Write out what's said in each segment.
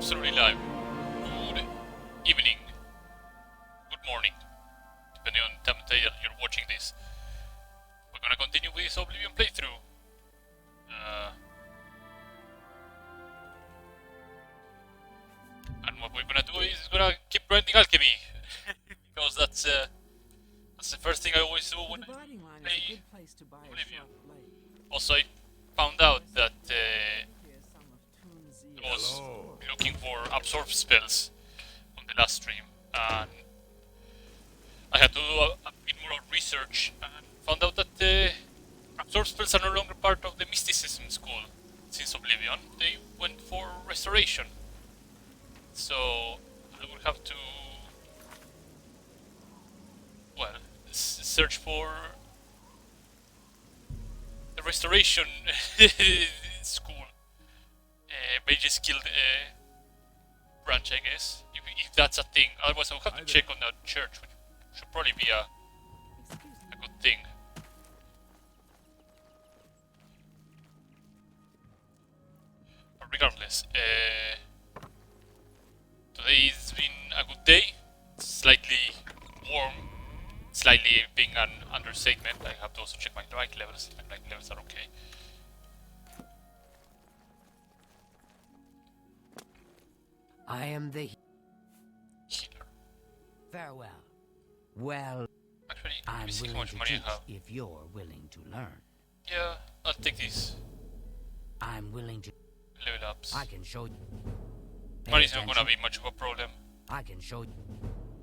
absolutely live. Good evening. Good morning. Depending on the time of day that you're watching this. We're gonna continue with this Oblivion playthrough. And what we're gonna do is we're gonna keep grinding alchemy. Because that's the first thing I always do when I play Oblivion. Also, I found out that I was looking for absorb spells on the last stream, and I had to do a bit more research and found out that absorb spells are no longer part of the mysticism school. Since Oblivion, they went for restoration. So I will have to, well, search for the restoration school. Mage's Guild branch, I guess, if that's a thing. Otherwise, I'll have to check on that church, which should probably be a good thing. But regardless, today's been a good day. Slightly warm, slightly being an understatement. I have to also check my light levels. My light levels are okay. I am the Healer. farewell. Well, Actually, let I'm me see how willing much to money teach I have. if you're willing to learn. Yeah, I'll take these I'm willing to. level ups. I can show you. Pay Money's not gonna attention. be much of a problem. I can show you.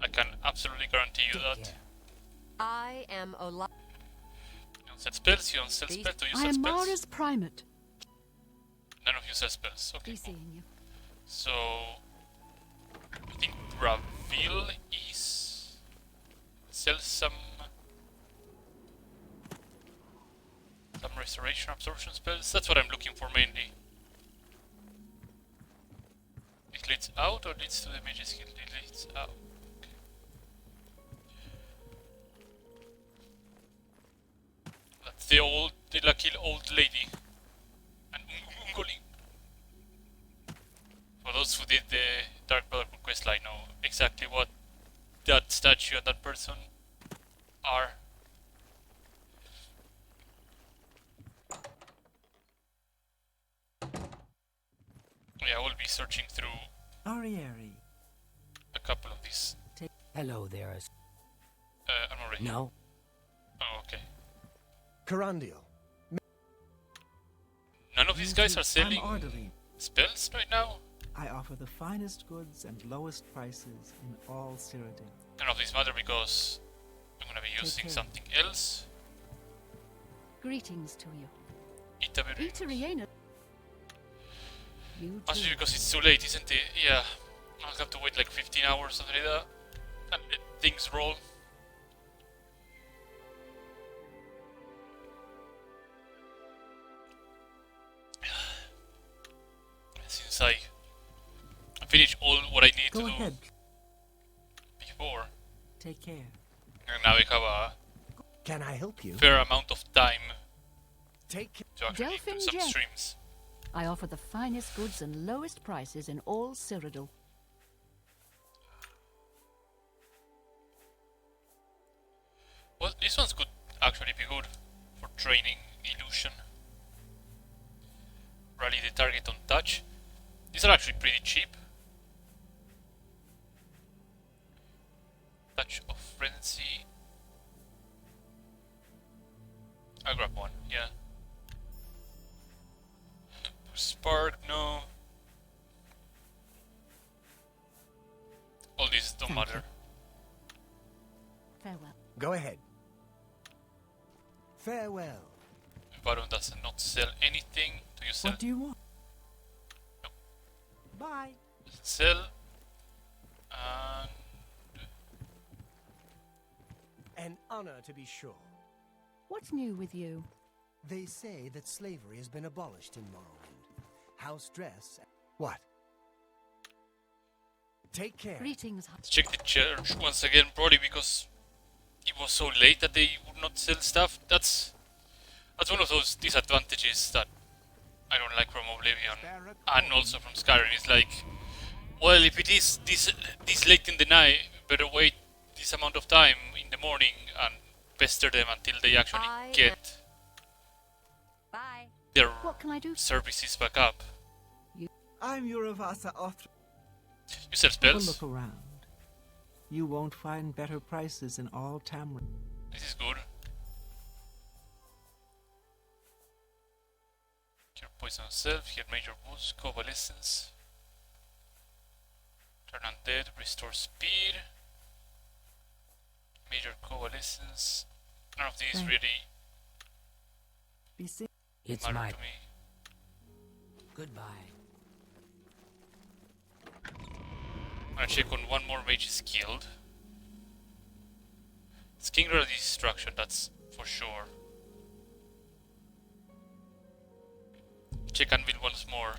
I can absolutely guarantee you Take that. care. I am You don't set spells, you don't sell spells, do you I set am spells? Mara's primate. None of you sell spells, okay. Be Cool. seeing you. So, I think Reveal is... sell some restoration absorption spells. That's what I'm looking for mainly. It leads out or leads to the Mage's Guild? It leads out. Okay. That's the lucky old lady. And Ungoli. For those who did the Dark Brotherhood questline know exactly what that statue and that person are. Yeah, I will be searching through Arieri. a couple of these. Hello there. I'm already. No. Oh, okay. Carandial. None of these guys are I'm selling ordering. spells right now. I offer the finest goods and lowest prices in all Cyrodiil. None of these matter because I'm gonna be using care. something else. Greetings to you. Itaberin. Iteriana. You Must be too. because it's too late, isn't it? Yeah. I'll have to wait like 15 hours, something like that. And let things roll. Since I finished all what I need Go to ahead. do before, Take care. and now we have a Can I help you? fair amount of time Take care. to actually do Delphin some Jet. streams. I offer the finest goods and lowest prices in all Cyrodiil. Well, this one's could actually be good for training illusion. Rally the target on touch. These are actually pretty cheap. Touch of frenzy. I'll grab one, yeah. Spark, no. All these don't Thank matter. Farewell. Go ahead. Farewell. Baron does not sell anything. Do you sell? What do you want? No. Bye. Sell. And An honor to be sure. What's new with you? They say that slavery has been abolished in Morrowind. House dress. What? Take care. Greetings. let's check the church once again, probably because it was so late that they would not sell stuff. That's one of those disadvantages that I don't like from Oblivion, and also from Skyrim. It's like Well, if it is this late in the night, better wait this amount of time in the morning and pester them until they actually get Bye. their What can I do? services back up. I'm Uravasa Othra. You sell Have a spells? look around. You won't find better prices in all Tamriel. This is good. Cure poison self, heal major wounds, convalescence. Turn undead, restore speed. Major convalescence. None of these Thank- really Be seen. It's matter my to me. goodbye. I'm gonna check on one more mage's guild. Skingrad Destruction, that's for sure. Check Anvil once more.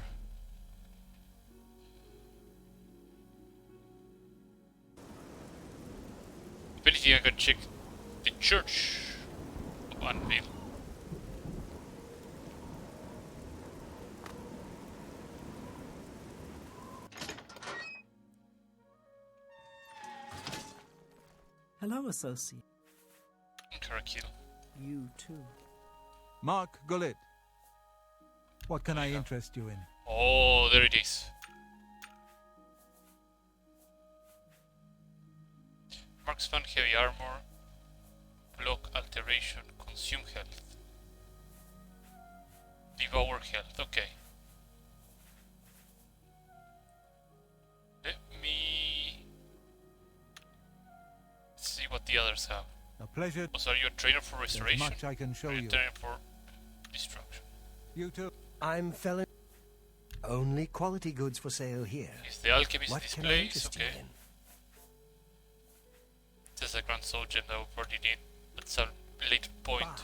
If anything, I can check the Church of Anvil. Hello, associate. Karakil. You too. Mark Gullet. What can I interest you in? Oh, there it is. Marksman, heavy armor, block alteration, consume health, devour health. Okay. Let me see what the others have. A pleasure. Oh, so are you a trainer for There's restoration? much I can show Or are you you. a trainer for destruction? You too. I'm Felon. Only quality goods for sale here. Is the alchemist What can I displays? interest you Okay. in? There's a grand soul gem that we probably need at some later point. Buy.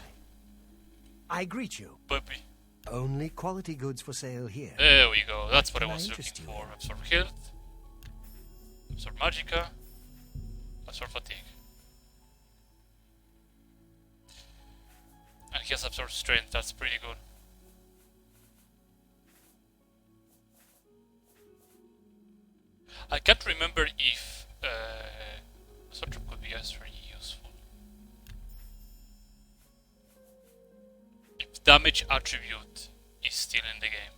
I greet you. Puppy. Only quality goods for sale here. There we go. That's what I Can I was interest looking you for. in? Absorb health, absorb magicka, absorb fatigue. And he has absorb strength. That's pretty good. I can't remember if Sotra could be as very useful. If damage attribute is still in the game.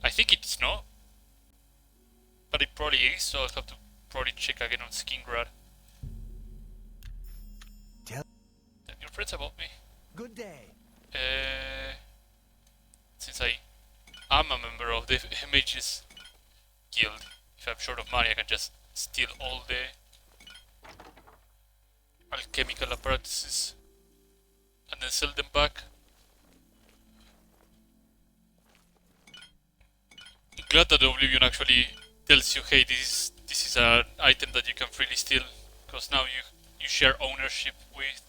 I think it's not. But it probably is, so I'll have to probably check again on Skingrad. Tell Your friends about me. Good day. Since I am a member of the Mages Guild, if I'm short of money, I can just steal all the alchemical apparatuses and then sell them back. I'm glad that Oblivion actually tells you, hey, this is an item that you can freely steal, because now you share ownership with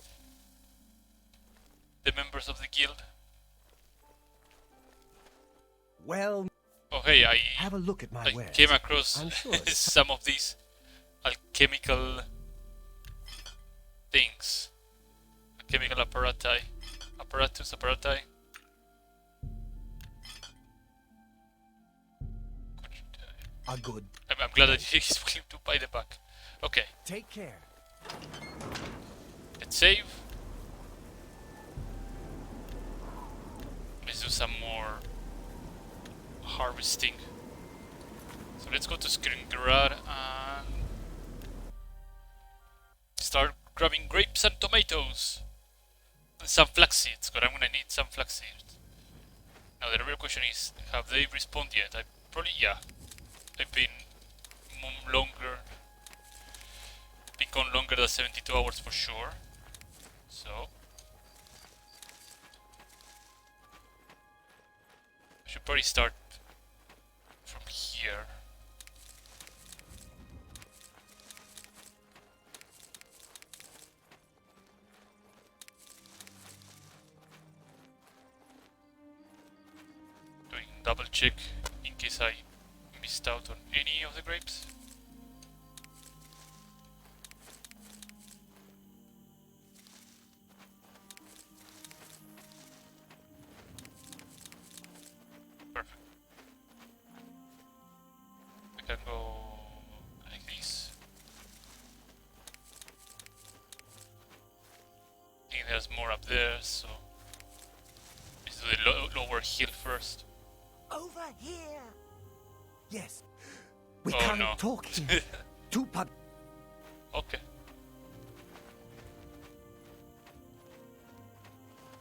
the members of the guild. Well, Oh hey, have a look at my I wares. came across I'm sure it's- some of these alchemical things. Alchemical apparatus. A good. I'm glad that he's willing to buy the back. Okay, Take care. let's save. Let's do some more harvesting. So let's go to Skringrad and start grabbing grapes and tomatoes. And some flax seeds, because I'm gonna need some flax seeds. Now the real question is, have they respawned yet? Yeah. I've been gone longer than 72 hours for sure. So I should probably start from here. Doing double check in case I missed out on any of the grapes. Perfect. can go like this. I think there's more up there, so let's do the lower hill first. Over here! Yes. We Oh, can't no. talk to two pub. Okay.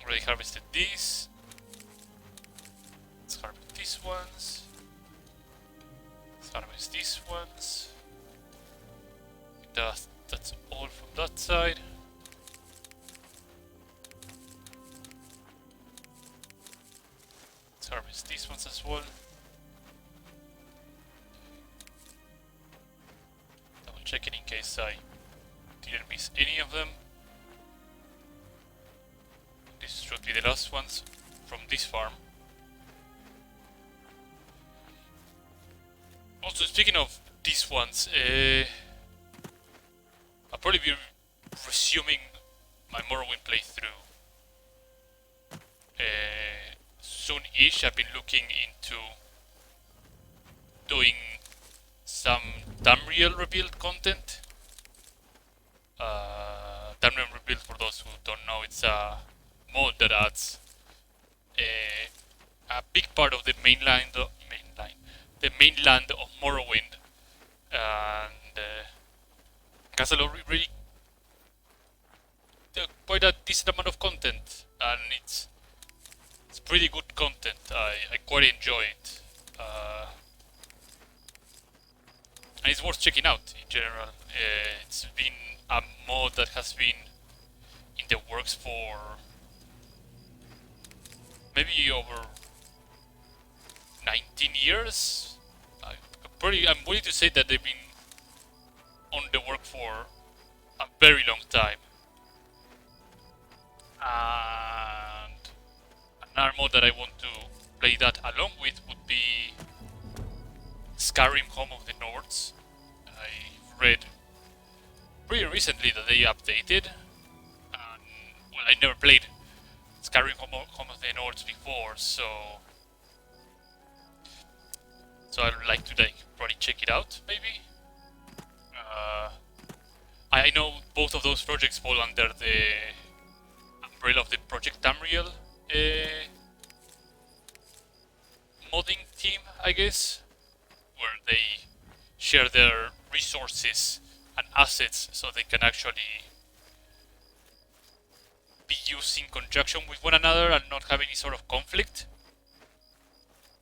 Already harvested these. Let's harvest these ones. Let's harvest these ones. That's all from that side. Let's harvest these ones as well. Double checking in case I didn't miss any of them. This should be the last ones from this farm. Also, speaking of these ones, I'll probably be resuming my Morrowind playthrough soon-ish. I've been looking into doing some Tamriel rebuild content. Tamriel rebuild, for those who don't know, it's a mod that adds a big part of the mainland of Morrowind, and has a really quite a decent amount of content, and it's pretty good content. I quite enjoy it, and it's worth checking out in general. It's been a mod that has been in the works for maybe over 19 years. I'm willing to say that they've been on the work for a very long time. And another mod that I want to play that along with would be Skyrim Home of the Nords. I read pretty recently that they updated. And, well, I never played Skyrim Home of the Nords before, so I'd like to probably check it out, maybe. I know both of those projects fall under the umbrella of the Project Tamriel modding team, I guess, where they share their resources and assets so they can actually be used in conjunction with one another and not have any sort of conflict.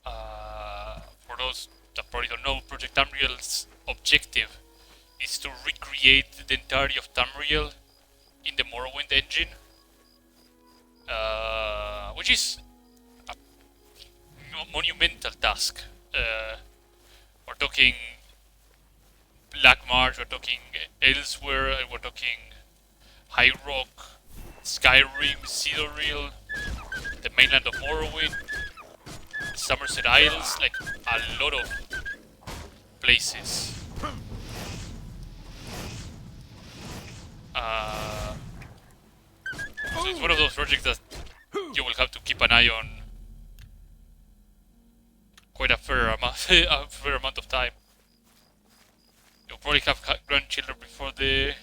For those that probably don't know, Project Tamriel's objective is to recreate the entirety of Tamriel in the Morrowind engine, which is a monumental task. We're talking Black Marsh, we're talking Elsewhere, we're talking High Rock, Skyrim, Citadel, the mainland of Morrowind, Somerset Isles, like a lot of places. So it's one of those projects that you will have to keep an eye on quite a fair amount of time. You'll probably have grandchildren before the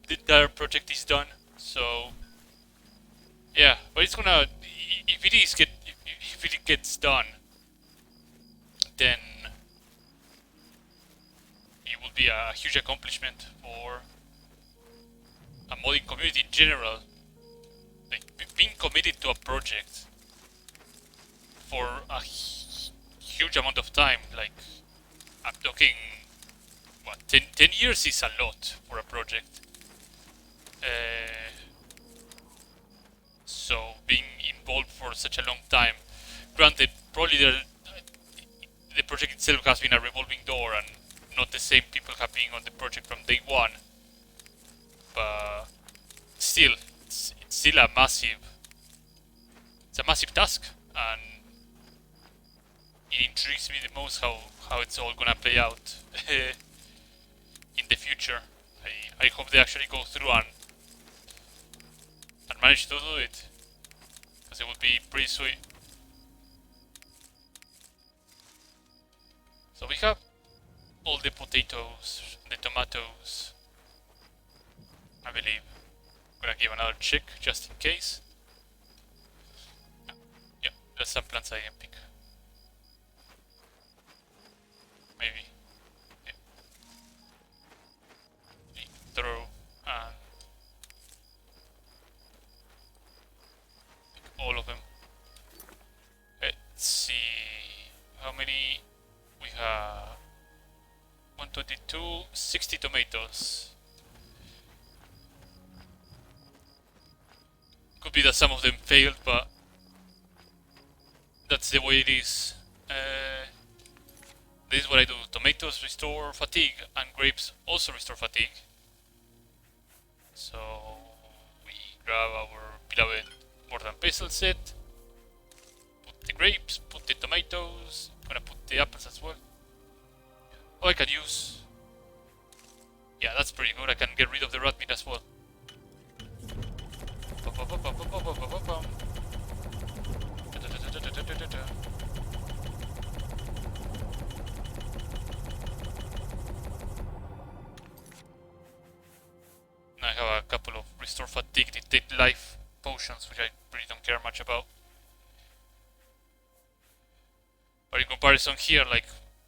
entire project is done. So yeah, but it's gonna, if it gets done, then it will be a huge accomplishment for a modding community in general. Like, being committed to a project for a huge amount of time, like, I'm talking, what, 10 years is a lot for a project. So being involved for such a long time, granted, probably the project itself has been a revolving door and not the same people have been on the project from day one, but still, it's still a massive task, and it intrigues me the most how it's all gonna play out in the future. I hope they actually go through and manage to do it, because it would be pretty sweet. So we have all the potatoes, the tomatoes, I believe. I'm gonna give another check just in case. Yeah, there's some plants I can pick. Maybe. Yeah. Throw and pick all of them. Let's see how many we have. 122, 60 tomatoes. Could be that some of them failed, but that's the way it is. This is what I do. Tomatoes restore fatigue, and grapes also restore fatigue. So we grab our beloved More Than Pestle set, put the grapes, put the tomatoes, I'm gonna put the apples as well. Oh, I can use... Yeah, that's pretty good. I can get rid of the rat meat as well. Now I have a couple of restore fatigue, dictate life potions, which I really don't care much about. But in comparison here, like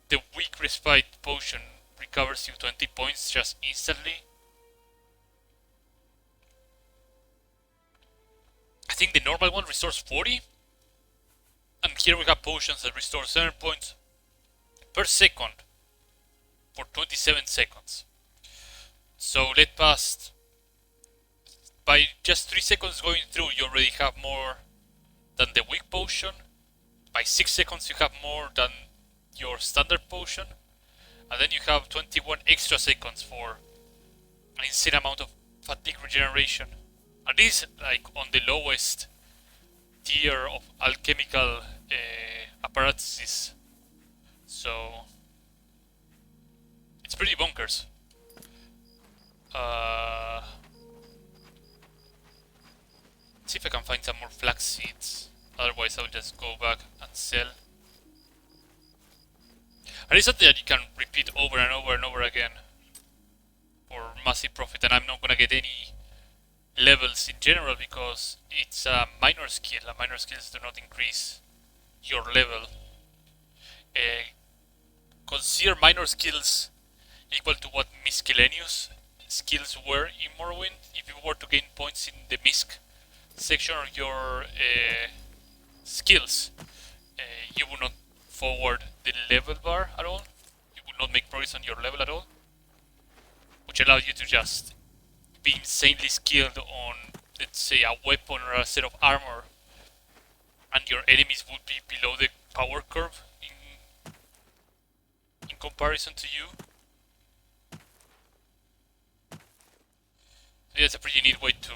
the weak respite potion recovers you 20 points just instantly. I think the normal one restores 40. And here we have potions that restore 7 points per second for 27 seconds. So let past, by just 3 seconds going through, you already have more than the weak potion. By 6 seconds you have more than your standard potion. And then you have 21 extra seconds for an insane amount of fatigue regeneration. And this is like on the lowest tier of alchemical apparatuses. So it's pretty bonkers. Let's see if I can find some more flax seeds. Otherwise I'll just go back and sell. And it's something that you can repeat over and over and over again for massive profit, and I'm not gonna get any levels in general because it's a minor skill, and minor skills do not increase your level. Consider minor skills equal to what miscellaneous skills were in Morrowind. If you were to gain points in the misc section of your skills, you would not forward the level bar at all. You would not make progress on your level at all, which allows you to just be insanely skilled on, let's say, a weapon or a set of armor, and your enemies would be below the power curve in comparison to you. So yeah, it's a pretty neat way to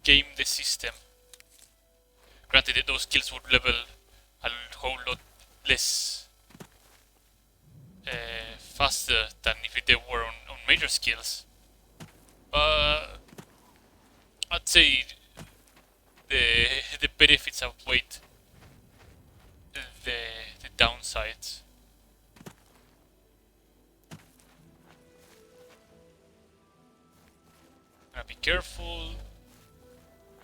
game the system. Granted that those skills would level a whole lot less faster than if they were on major skills. But I'd say the benefits outweigh the downsides. I'm gonna be careful.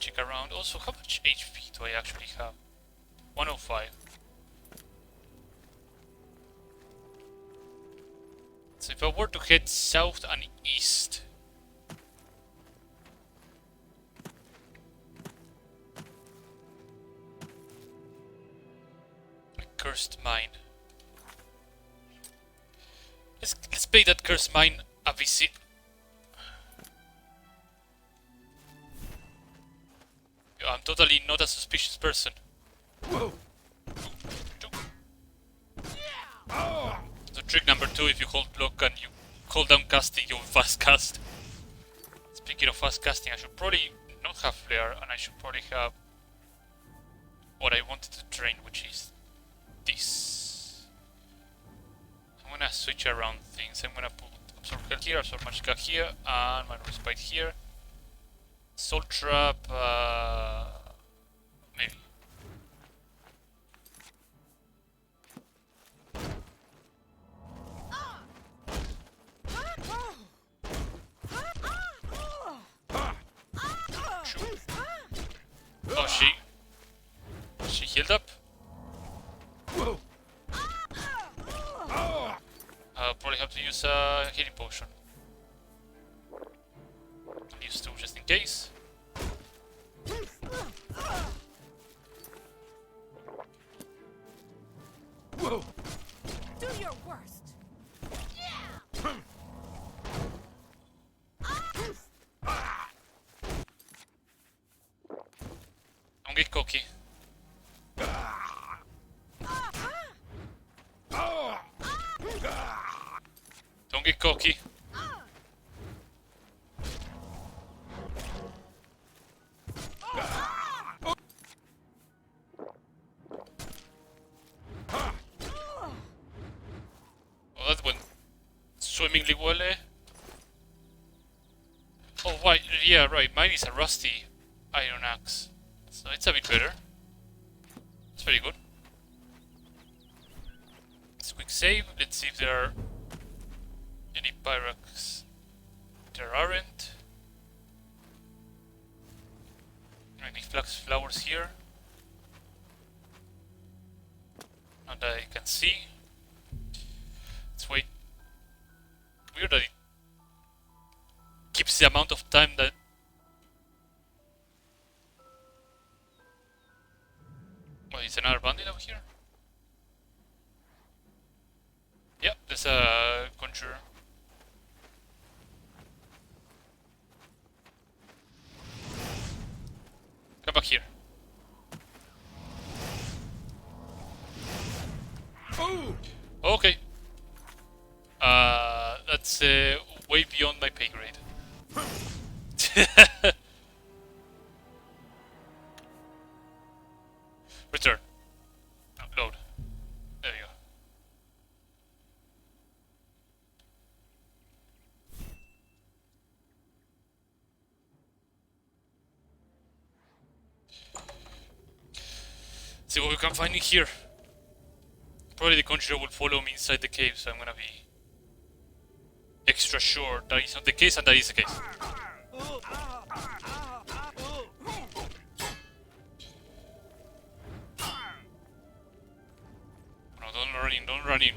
Check around. Also, how much HP do I actually have? 105. So if I were to head south and east, a cursed mine. Let's pay that cursed mine a visit. I'm totally not a suspicious person. Whoa. So trick number 2, if you hold block and you hold down casting, you fast cast. Speaking of fast casting, I should probably not have flare, and I should probably have what I wanted to train, which is this. I'm gonna switch around things. I'm gonna put absorb health here, absorb magic here, and my respite here. Soul trap, maybe. to use a healing potion. I'll use two just in case. Do your worst. Don't get cocky. Don't get cocky. Oh, that went swimmingly well, eh? Oh, right, yeah, right. Mine is a rusty iron axe, so it's a bit better. It's very good. Let's quick save. Let's see if there are any Pyrax. There aren't. Any flowers here? Not that I can see. Let's wait. Weird that it keeps the amount of time that... Oh, is another bandit over here? Yep, there's a conjurer. Come back here. Okay. That's way beyond my pay grade. Return. Oh, load. There you go. See what we can find in here. Probably the conjurer will follow me inside the cave, so I'm gonna be extra sure that is not the case, and that is the case. No, don't run in, don't run in.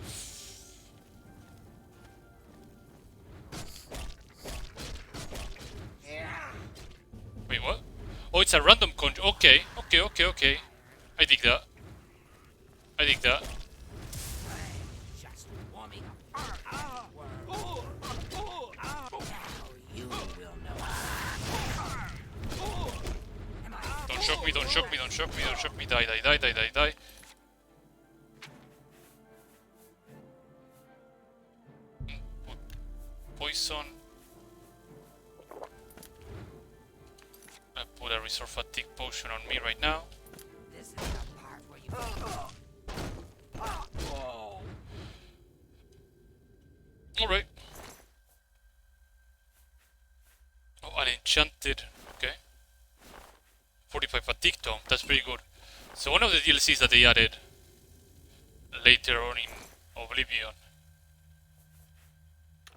Wait, what? Oh, it's a random conjure. Okay, okay. I dig that. I dig that. Just warming up. Now you will know. Don't shock me, don't shock me, don't shock me, don't shock me. Die, die, die, die, die, die. Put poison. I put a restore fatigue potion on me right now. This is the part where you. Alright. Oh, an enchanted. Okay. 45 fatigue tome. That's pretty good. So one of the DLCs that they added later on in Oblivion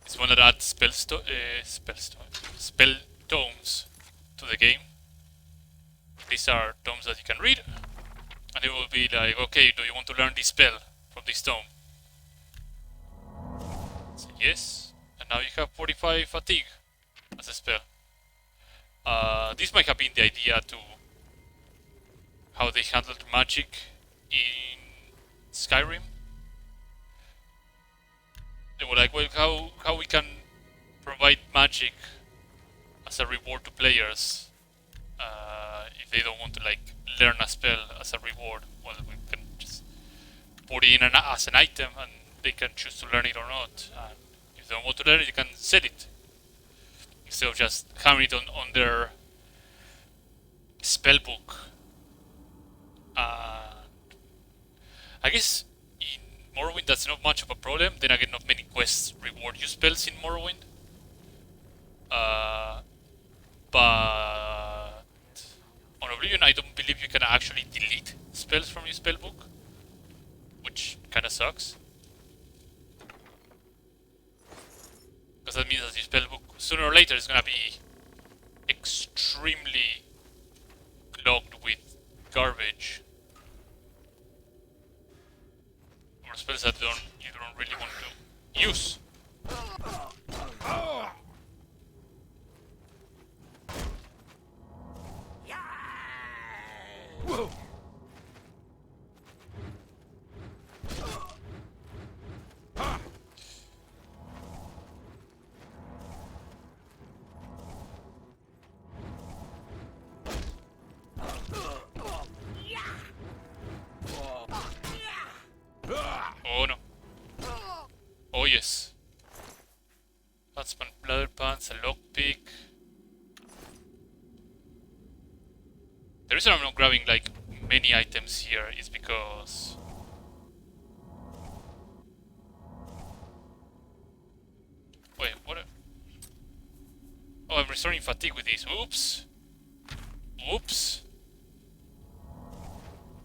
is one that adds spell tomes to the game. These are tomes that you can read, and it will be like, okay, do you want to learn this spell from this tome? Say yes, and now you have 45 fatigue as a spell. This might have been the idea to how they handled magic in Skyrim. They were like, well, how we can provide magic as a reward to players if they don't want to like learn a spell as a reward. Well, we can just put it in as an item, and they can choose to learn it or not. And if they don't want to learn it, you can sell it instead of just having it on their spell book. I guess in Morrowind that's not much of a problem. Then again, not many quests reward you spells in Morrowind. But on Oblivion, I don't believe you can actually delete spells from your spellbook, which kind of sucks. Because that means that your spellbook, sooner or later, is gonna be extremely clogged with garbage. Or spells that you don't really want to use. Oh no. Oh yes. Huntsman bladder pants, a lockpick. The reason I'm not grabbing like many items here is because wait, what? Oh, I'm restoring fatigue with this. Oops. Oops.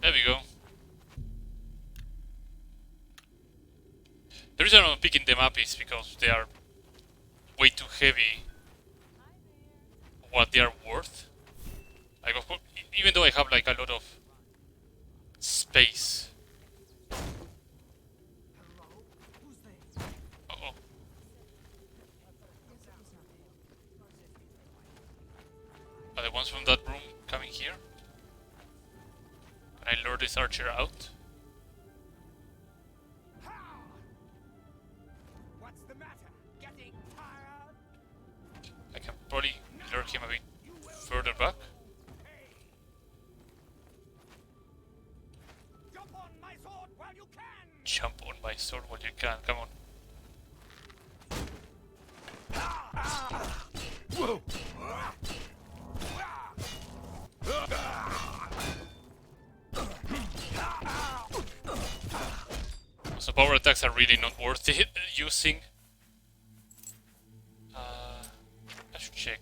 There we go. The reason I'm picking them up is because they are way too heavy for what they are worth. Like, of course, even though I have like a lot of space. Uh-oh. Are the ones from that room coming here? Can I lure this archer out? What's the matter? Getting tired? I can probably lure him a bit further back. Jump on my sword while you can! Jump on my sword while you can, come on. So power attacks are really not worth it using. I should check.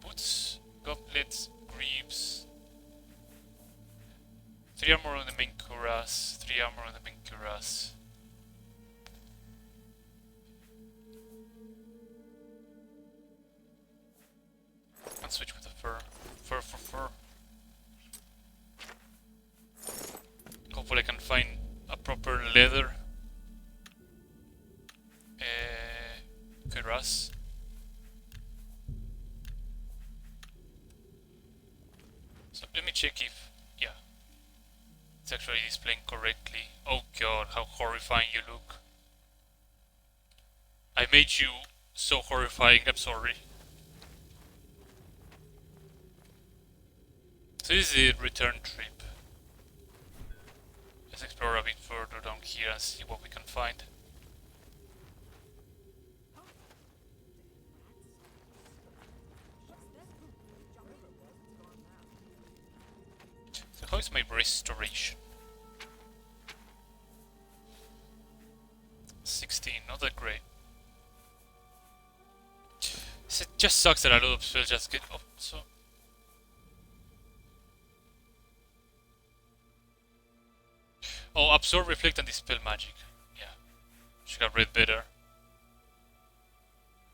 Boots, gauntlets, greaves. 3 armor on the main cuirass, 3 armor on the main cuirass. Let's switch with the fur. Fur for fur. Hopefully I can find a proper leather cuirass. So let me check if, yeah, it's actually displaying correctly. Oh god, how horrifying you look. I made you so horrifying, I'm sorry. So this is the return trip. Let's explore a bit further down here and see what we can find. So how is my restoration? 16, not that great. It just sucks that a lot of spells just get up, so... Oh, absorb, reflect, and dispel magic. Yeah, should have read better.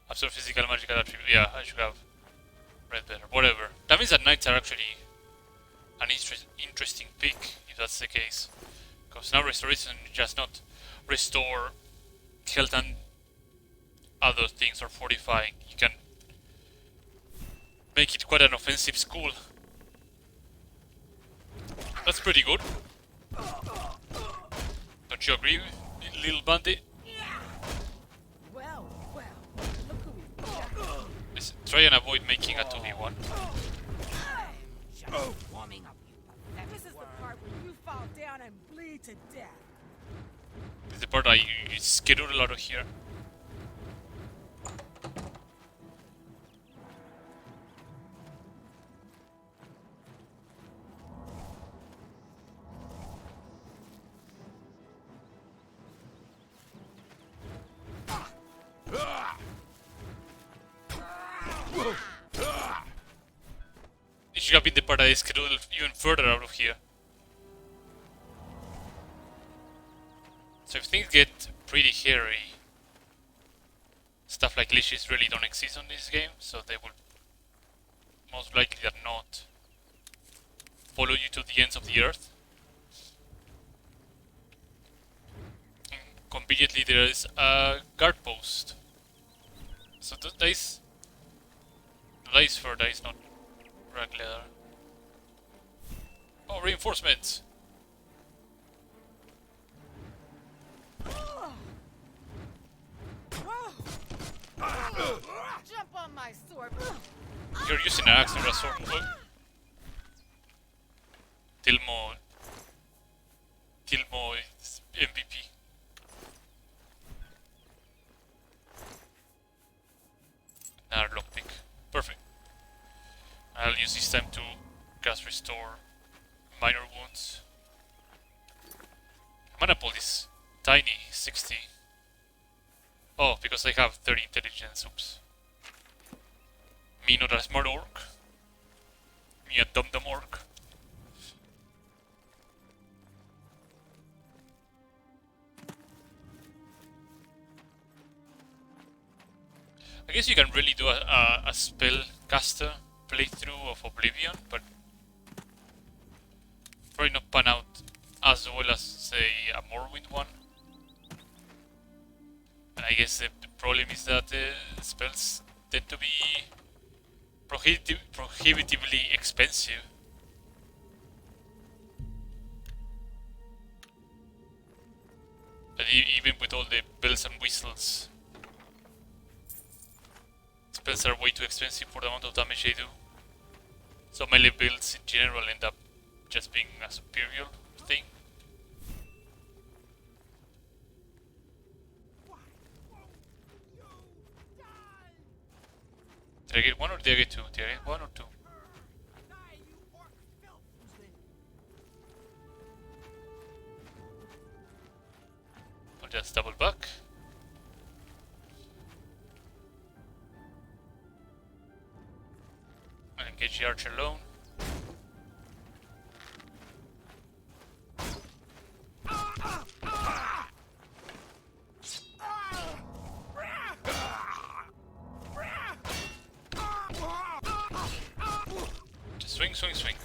Absorb physical magical attribute. Yeah, I should have read better. Whatever. That means that knights are actually an interesting pick, if that's the case. Because now restoration just not restore health and other things or fortifying. You can make it quite an offensive school. That's pretty good. Don't you agree, little bandit? Well, look who we've got. Listen, try and avoid making a 2v1. I'm just warming up, you pathetic This is the worm. part where you fall down and bleed to death. This is the part I skedaddle out of here. It should have been the part I skedaddled even further out of here. So if things get pretty hairy, stuff like leashes really don't exist on this game, so they will most likely than not follow you to the ends of the earth. conveniently there is a guard post. So that is for that is not regular. Oh, reinforcements! Jump on my sword. You're using an axe or a sword. Oh. Tilmo is MVP. Another lockpick. Perfect. I'll use this time to cast restore minor wounds. Mana pool is tiny, 60. Oh, because I have 30 intelligence, oops. Me not a smart orc. Me a dum-dum orc. I guess you can really do a spell caster playthrough of Oblivion, but probably not pan out as well as, say, a Morrowind one. And I guess the problem is that spells tend to be prohibitively expensive. And even with all the bells and whistles, spells are way too expensive for the amount of damage they do. So melee builds in general end up just being a superior thing. Did I get one or did I get two? Did I get one or two? I'll just double back. And engage the archer alone. Just swing, swing, swing.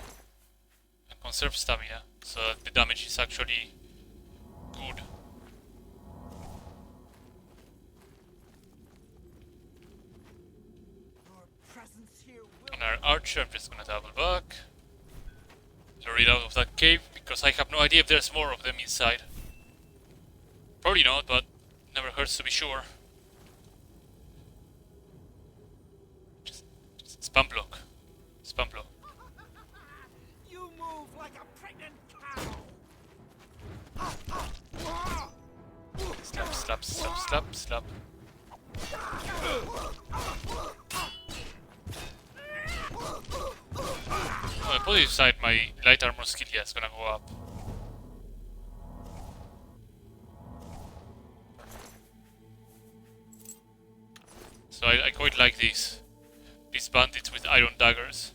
And conserve stamina, so that the damage is actually good. On our archer, I'm just gonna double back. Hurry out of that cave, because I have no idea if there's more of them inside. Probably not, but never hurts to be sure. Just spam block. Spam block. You move like a pregnant cow. Slap, slap, slap, slap, slap. On the positive side, my light armor skill is gonna go up. So I quite like these bandits with iron daggers.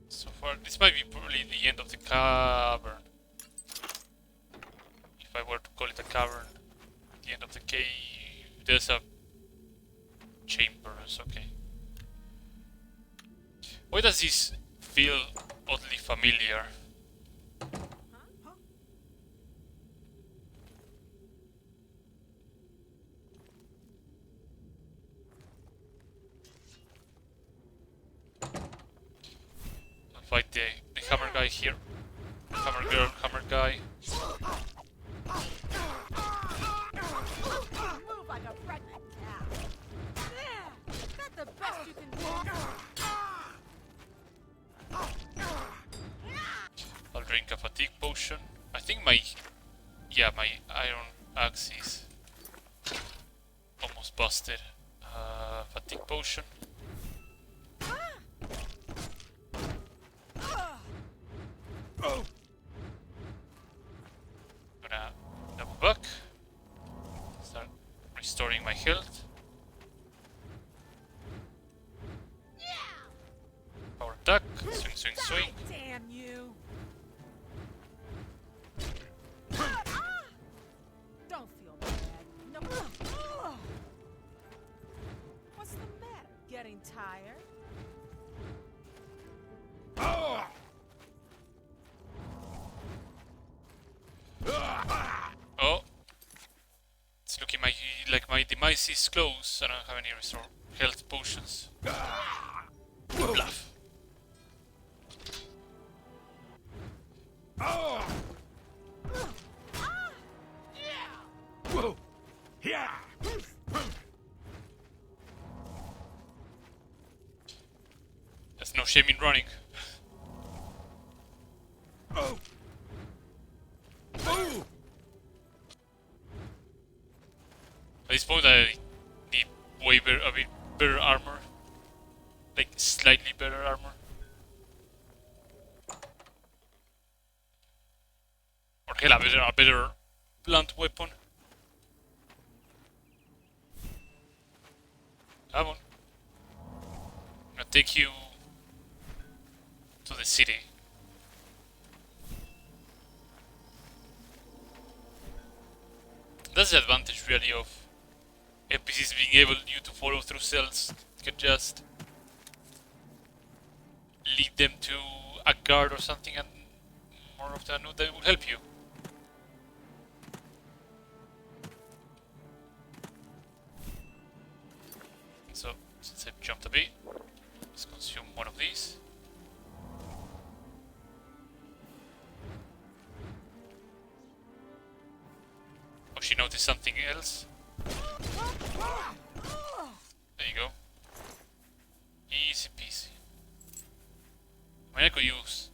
So far, this might be probably the end of the cavern. If I were to call it a cavern, the end of the cave. There's a chambers, okay. Why does this feel oddly familiar? I'll fight the hammer guy here. Hammer girl, hammer guy. Move like a pregnant cow. Yeah, that's the best you can do. I'll drink a fatigue potion. I think my iron axe is almost busted. Fatigue potion. Gonna double back. Start restoring my health. Power attack. Swing, swing, swing. Damn you. Don't feel bad. No. What's the matter? Getting tired? demise is close. I don't have any restore health potions. Bluff. There's no shame in running. At this point I need way better, a bit better armor. Like slightly better armor. Or hell, a better blunt weapon. Come on. I'm gonna take you to the city. That's the advantage really of NPCs being able to follow through cells. You can just lead them to a guard or something, and more often than not they will help you. So, since I've jumped a bit, let's consume one of these. Oh, she noticed something else. There you go. Easy peasy. I mean, I could use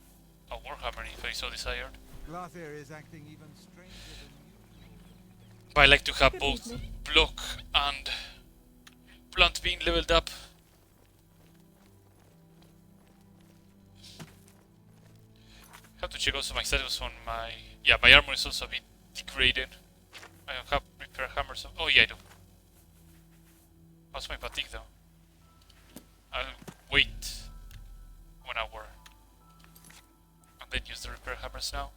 a warhammer if I so desired. Glather is acting even stranger than you. But I like to have both block and blunt being leveled up. Have to check also my status on my... Yeah, my armor is also a bit degraded. I don't have repair hammers. Oh yeah, I do. How's my fatigue though? I'll wait 1 hour and then use the repair hammers now.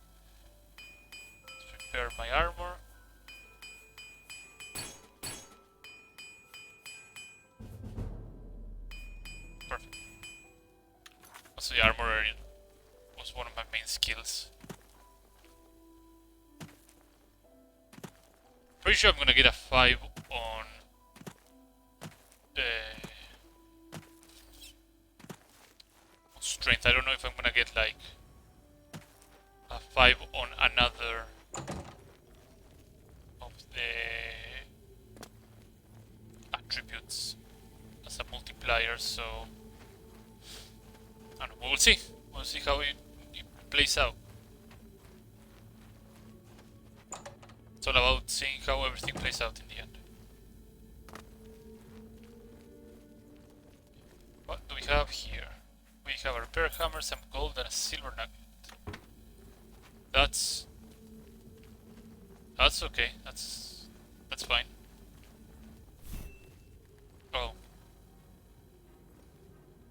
Let's repair my armor. Perfect. Also the armor was one of my main skills. Pretty sure I'm gonna get a 5 on strength. I don't know if I'm gonna get like a 5 on another of the attributes as a multiplier, so I don't know, we'll see. We'll see how it plays out. It's all about seeing how everything plays out in the end. What do we have here? We have a repair hammer, some gold, and a silver nugget. That's okay. That's fine. Oh,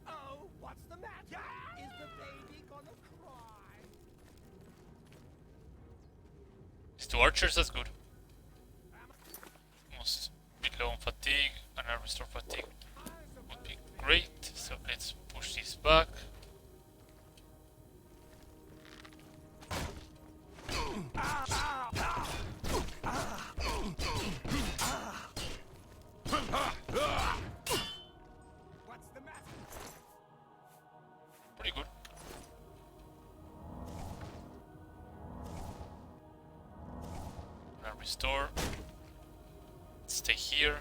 Oh, what's the matter? Is the baby gonna cry? these 2 archers. That's good. Almost bit low on fatigue, and our restore fatigue would be great. So let's push this back. What's the matter? Pretty good. Now restore. Stay here.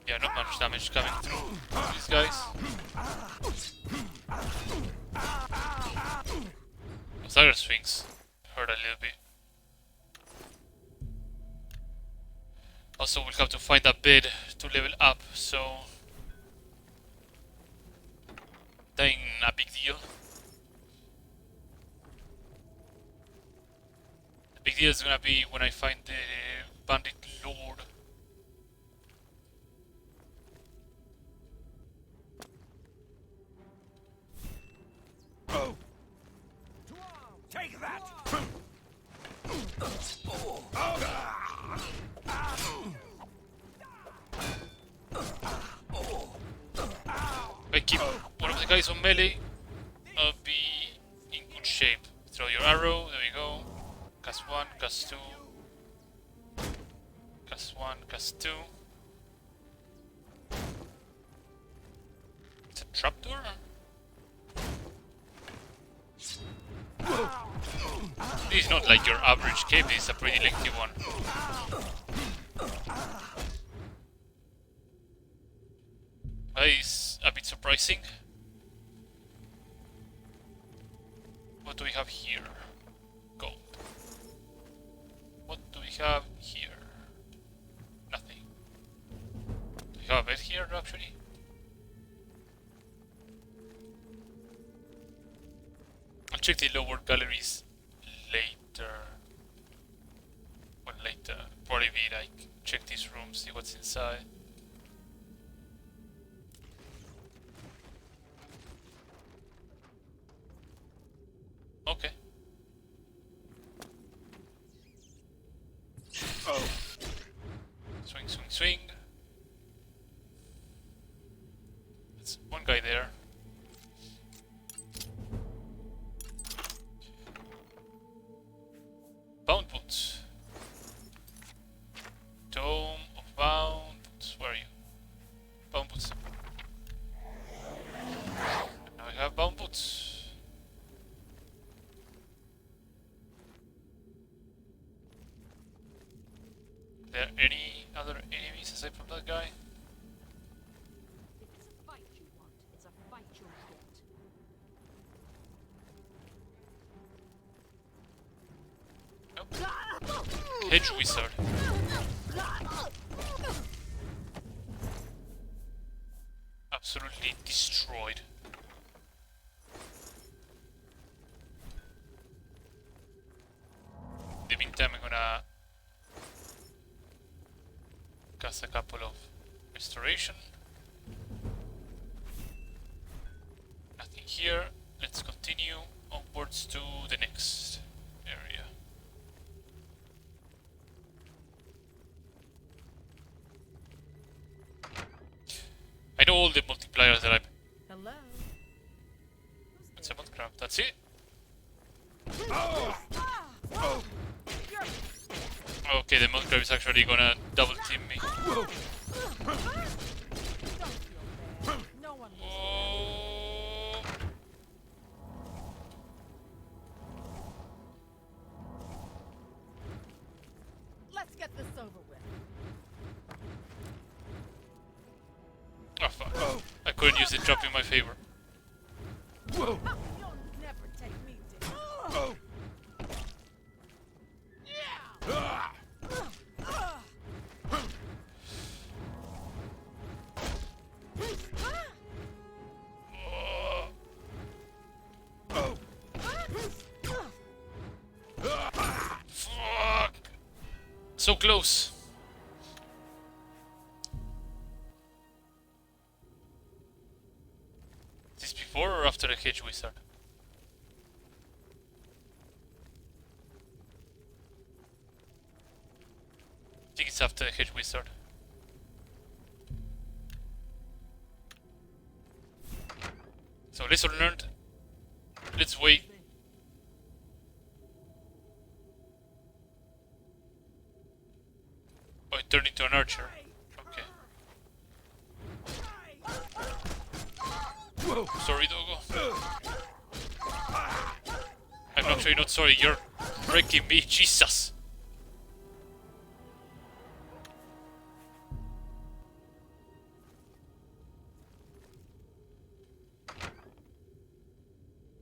Yeah, not much damage coming through these guys. Those other swings hurt a little bit. Also, we'll have to find a bed to level up, so that ain't a big deal. The big deal is gonna be when I find the bandit lord. Take that! If I keep one of the guys on melee, I'll be in good shape. Throw your arrow, there we go. Cast 1, cast 2. Cast 1, cast 2. It's a trapdoor? This is not like your average cave, this is a pretty lengthy one. That is a bit surprising. What do we have here? Gold. What do we have here? Nothing. Do we have a bed here actually? I'll check the lower galleries later. Well, later. Probably be like, check these rooms, see what's inside. Okay. Oh. Swing, swing, swing. There's one guy there. Bound boots. Tome of bound boots. Where are you? Bound boots. Now I have bound boots. Are there any other enemies aside from that guy? If it's a fight you want, it's a fight you'll get. Nope. Hedge wizard. Absolutely destroyed. In the meantime, I'm gonna cast a couple of restoration. Nothing here. Let's continue onwards to the next area. I know all the multipliers that I've... Hello? It's a mud crab, that's it? Okay, the mud crab is actually gonna double team me. Don't feel bad. No one will. Oh. Let's get this over with. Oh fuck. I couldn't use the trap in my favor. You'll never take me down. Fuck! So close. Is this before or after the hedge wizard? I think it's after the hedge wizard. So lesson learned. Let's wait. Oh, it turned into an archer. Okay. Sorry, doggo. I'm actually not sorry, you're wrecking me, Jesus!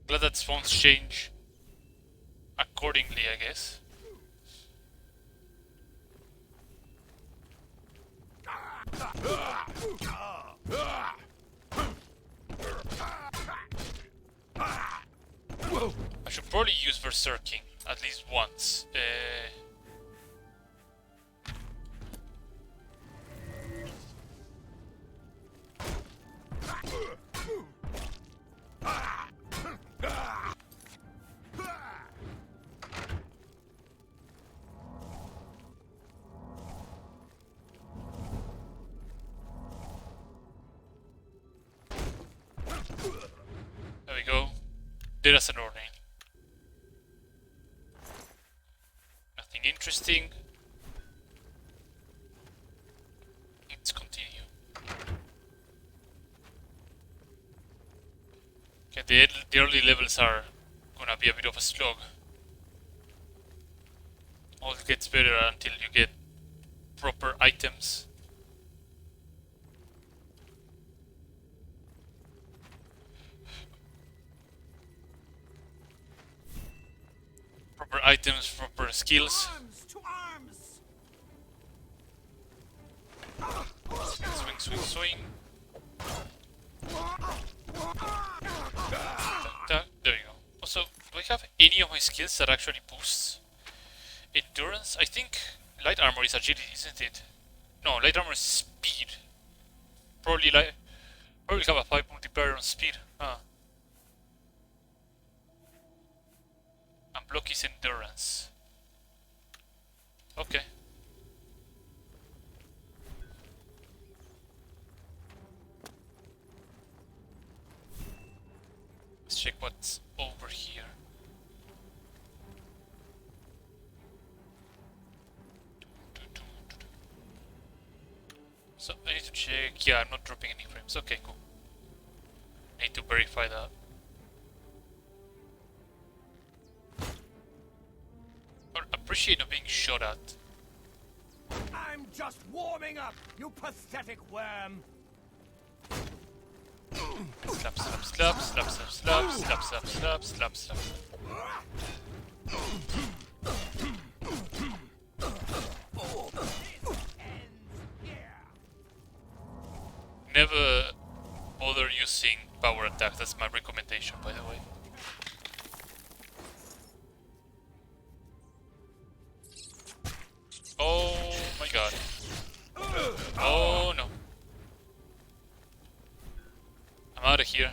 Glad that spawns change accordingly, I guess. I should probably use Berserking at least once. There we go. Did us an warning. interesting. Let's continue. Okay, the early levels are gonna be a bit of a slog. All gets better until you get proper items. Proper items, proper skills. Arms to arms! Swing, swing, swing. There you go. Also, do I have any of my skills that actually boosts endurance? I think light armor is agility, isn't it? No, light armor is speed. Probably have a 5 multiplier on speed. And block is endurance. Okay. Let's check what's over here. So I need to check. Yeah, I'm not dropping any frames. Okay, cool. I need to verify that. Or appreciate not being shot at. I'm just warming up, you pathetic worm! Slap, slap, slap, slap, slap, slap, slap, slap, slap, slap, slap. Never bother using power attack, that's my recommendation, by the way. Oh my god. Oh no. I'm out of here.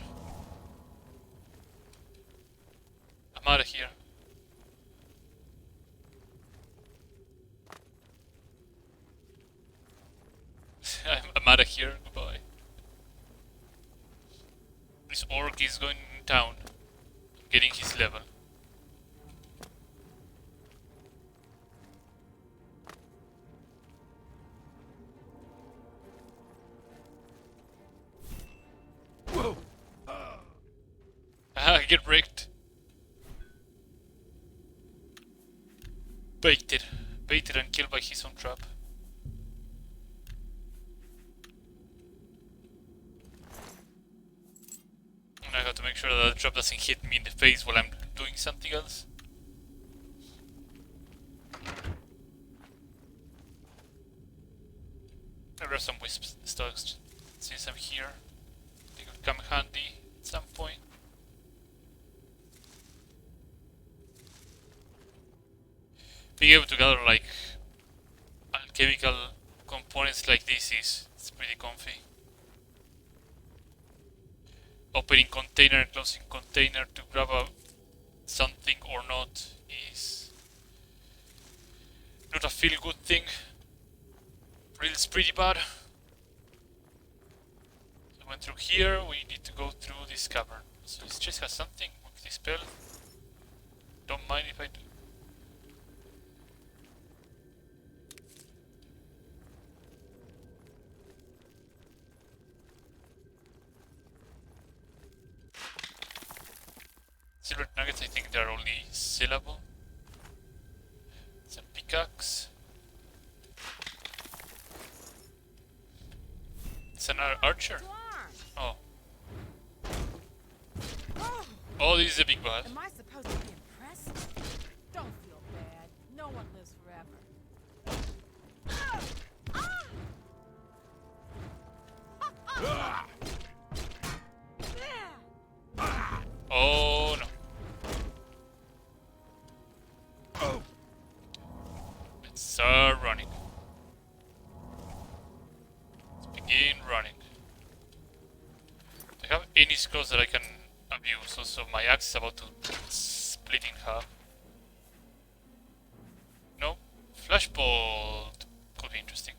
I'm out of here. I'm out of here. Goodbye. This orc is going down. Getting his level. Get wrecked. Baited. Baited and killed by his own trap. And I have to make sure that the trap doesn't hit me in the face while I'm doing something else. I'll grab some wisp stocks since I'm here. They could come handy at some point. Being able to gather like alchemical components like this is pretty comfy. Opening container and closing container to grab something or not is not a feel good thing. Feels pretty bad. So I went through here, we need to go through this cavern. So this chest has something with this spell. Don't mind if I do. Silver nuggets, I think they're only sellable. Some pickaxe. It's an archer. Oh. Oh, this is a big bad. Am I supposed to be impressed? Don't feel bad. No one lives forever. Oh no. Let's start running. Let's begin running. Do I have any scrolls that I can abuse? Also, my axe is about to split in half. No? Flashbolt could be interesting.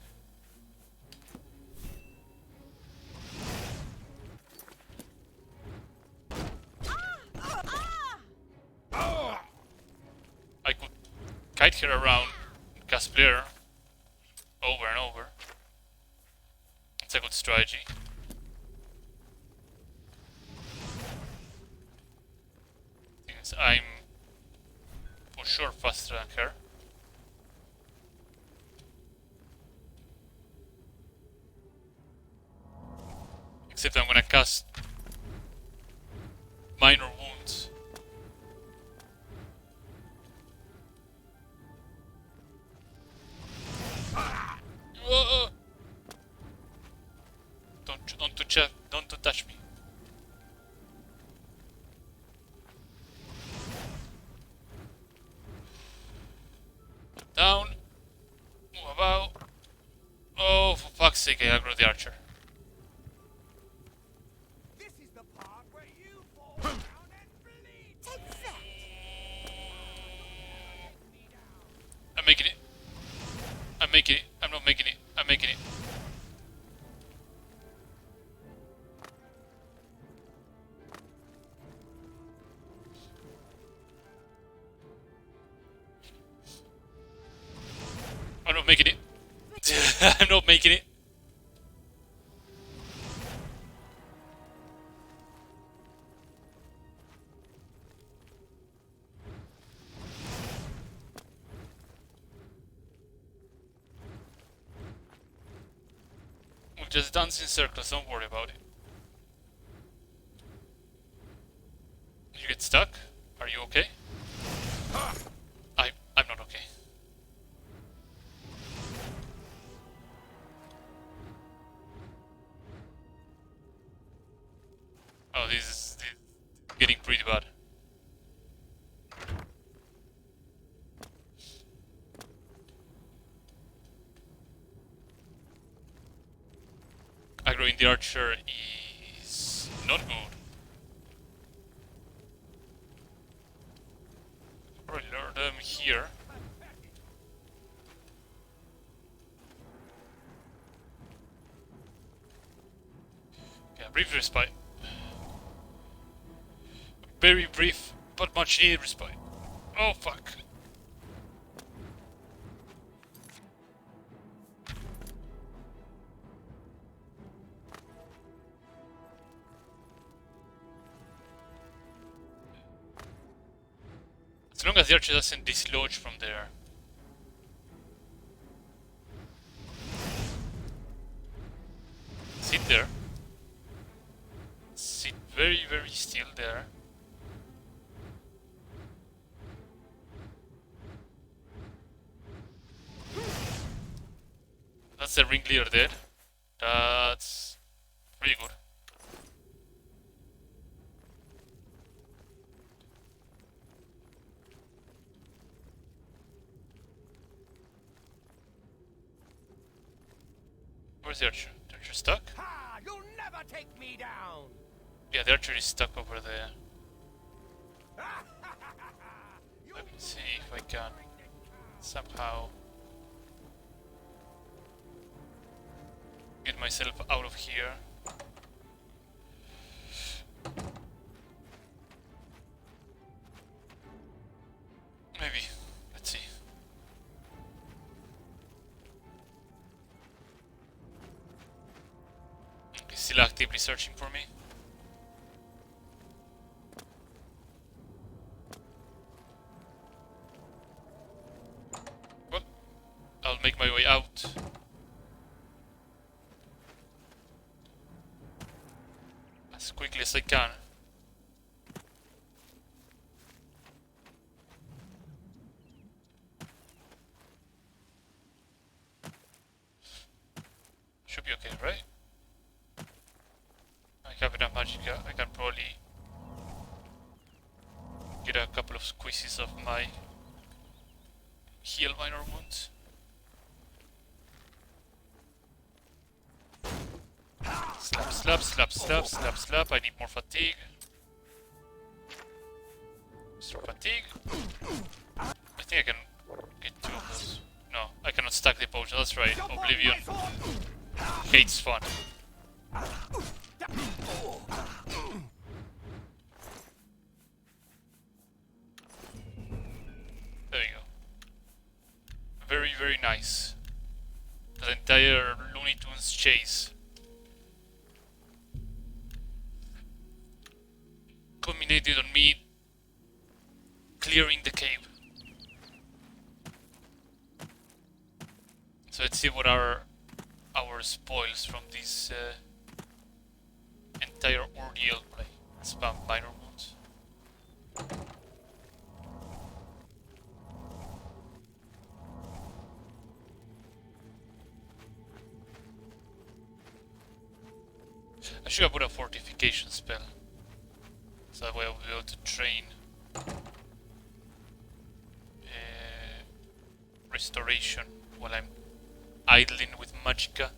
I could kite her around, cast Flare over and over. It's a good strategy. Since I'm for sure faster than her. Except I'm gonna cast minor wounds. Don't touch me. Down. Move about. Oh, for fuck's sake, I aggro the archer. This is the part where you fall down and bleed. Take that! I'm making it. I'm making it. I'm not making it. I'm making it. I'm not making it. I'm not making it. We'll just dance in circles, don't worry about it. You get stuck? Are you okay? I'm not okay. Oh, this is getting pretty bad. Aggroing the archer is not good. Probably lure them here. Yeah, brief respite. Very brief, but much needed respite. Oh fuck. As long as the archer doesn't dislodge from there. Sit there. Sit very, very still there. That's the ringleader dead. That's pretty good. Where's the archer? The archer stuck? Ha! You'll never take me down. Yeah, the archer is stuck over there. Let me see if I can somehow get myself out of here. Maybe. Let's see. He's still actively searching for me. Well, I'll make my way out. As quickly as I can. Should be okay, right? I have enough magicka. I can probably get a couple of squeezes of my heal minor wounds. Slap, slap, slap, slap, slap, slap. I need more fatigue. Mr. Fatigue. I think I can get two of those. No, I cannot stack the potion. That's right. Oblivion hates fun. There you go. Very, very nice. The entire Looney Tunes chase culminated on me clearing the cave. So let's see what are our spoils from this entire ordeal. Like spam minor wounds. I should have put a fortification spell, so that way I'll be able to train restoration while I'm idling with Magicka.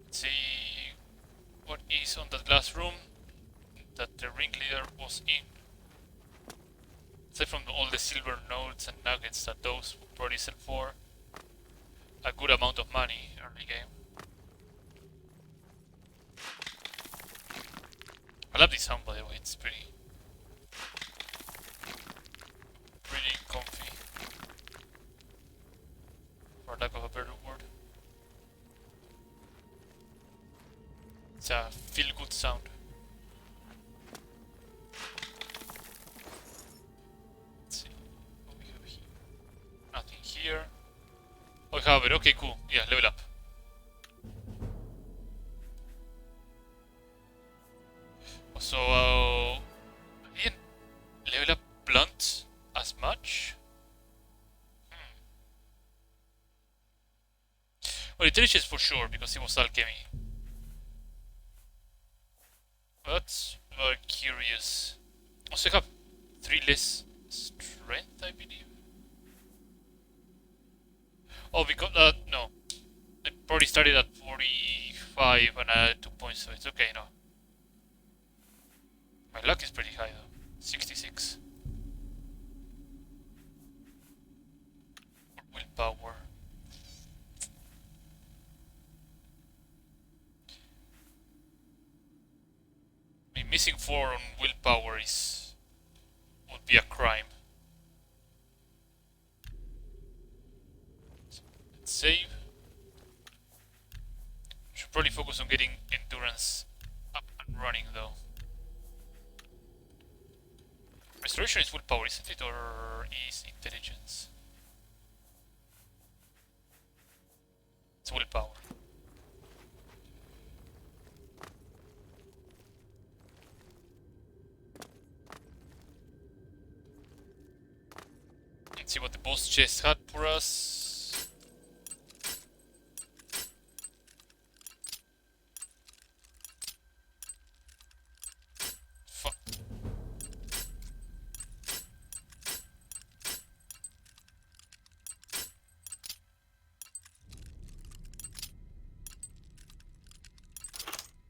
Let's see what is on that last room that the ringleader was in. Aside from all the silver notes and nuggets that those would probably sell for a good amount of money early game. I love this sound, by the way. It's pretty comfy, for lack of a better word. It's a feel-good sound. Let's see what we have here. Nothing here. Oh, we have it. Okay, cool. Yeah, level up. So, I didn't level up blunt as much. Well, intelligence for sure, because it was alchemy. That's very curious. Also, I have 3 less strength, I believe. Oh, because no, I probably started at 45 and I had 2 points, so it's okay now. My luck is pretty high though, 66. Or willpower. I mean, missing 4 on willpower would be a crime. So, let's save. Should probably focus on getting endurance up and running though. Restoration is willpower, isn't it, or is intelligence? It's willpower. Let's see what the boss chest had for us. Fuck.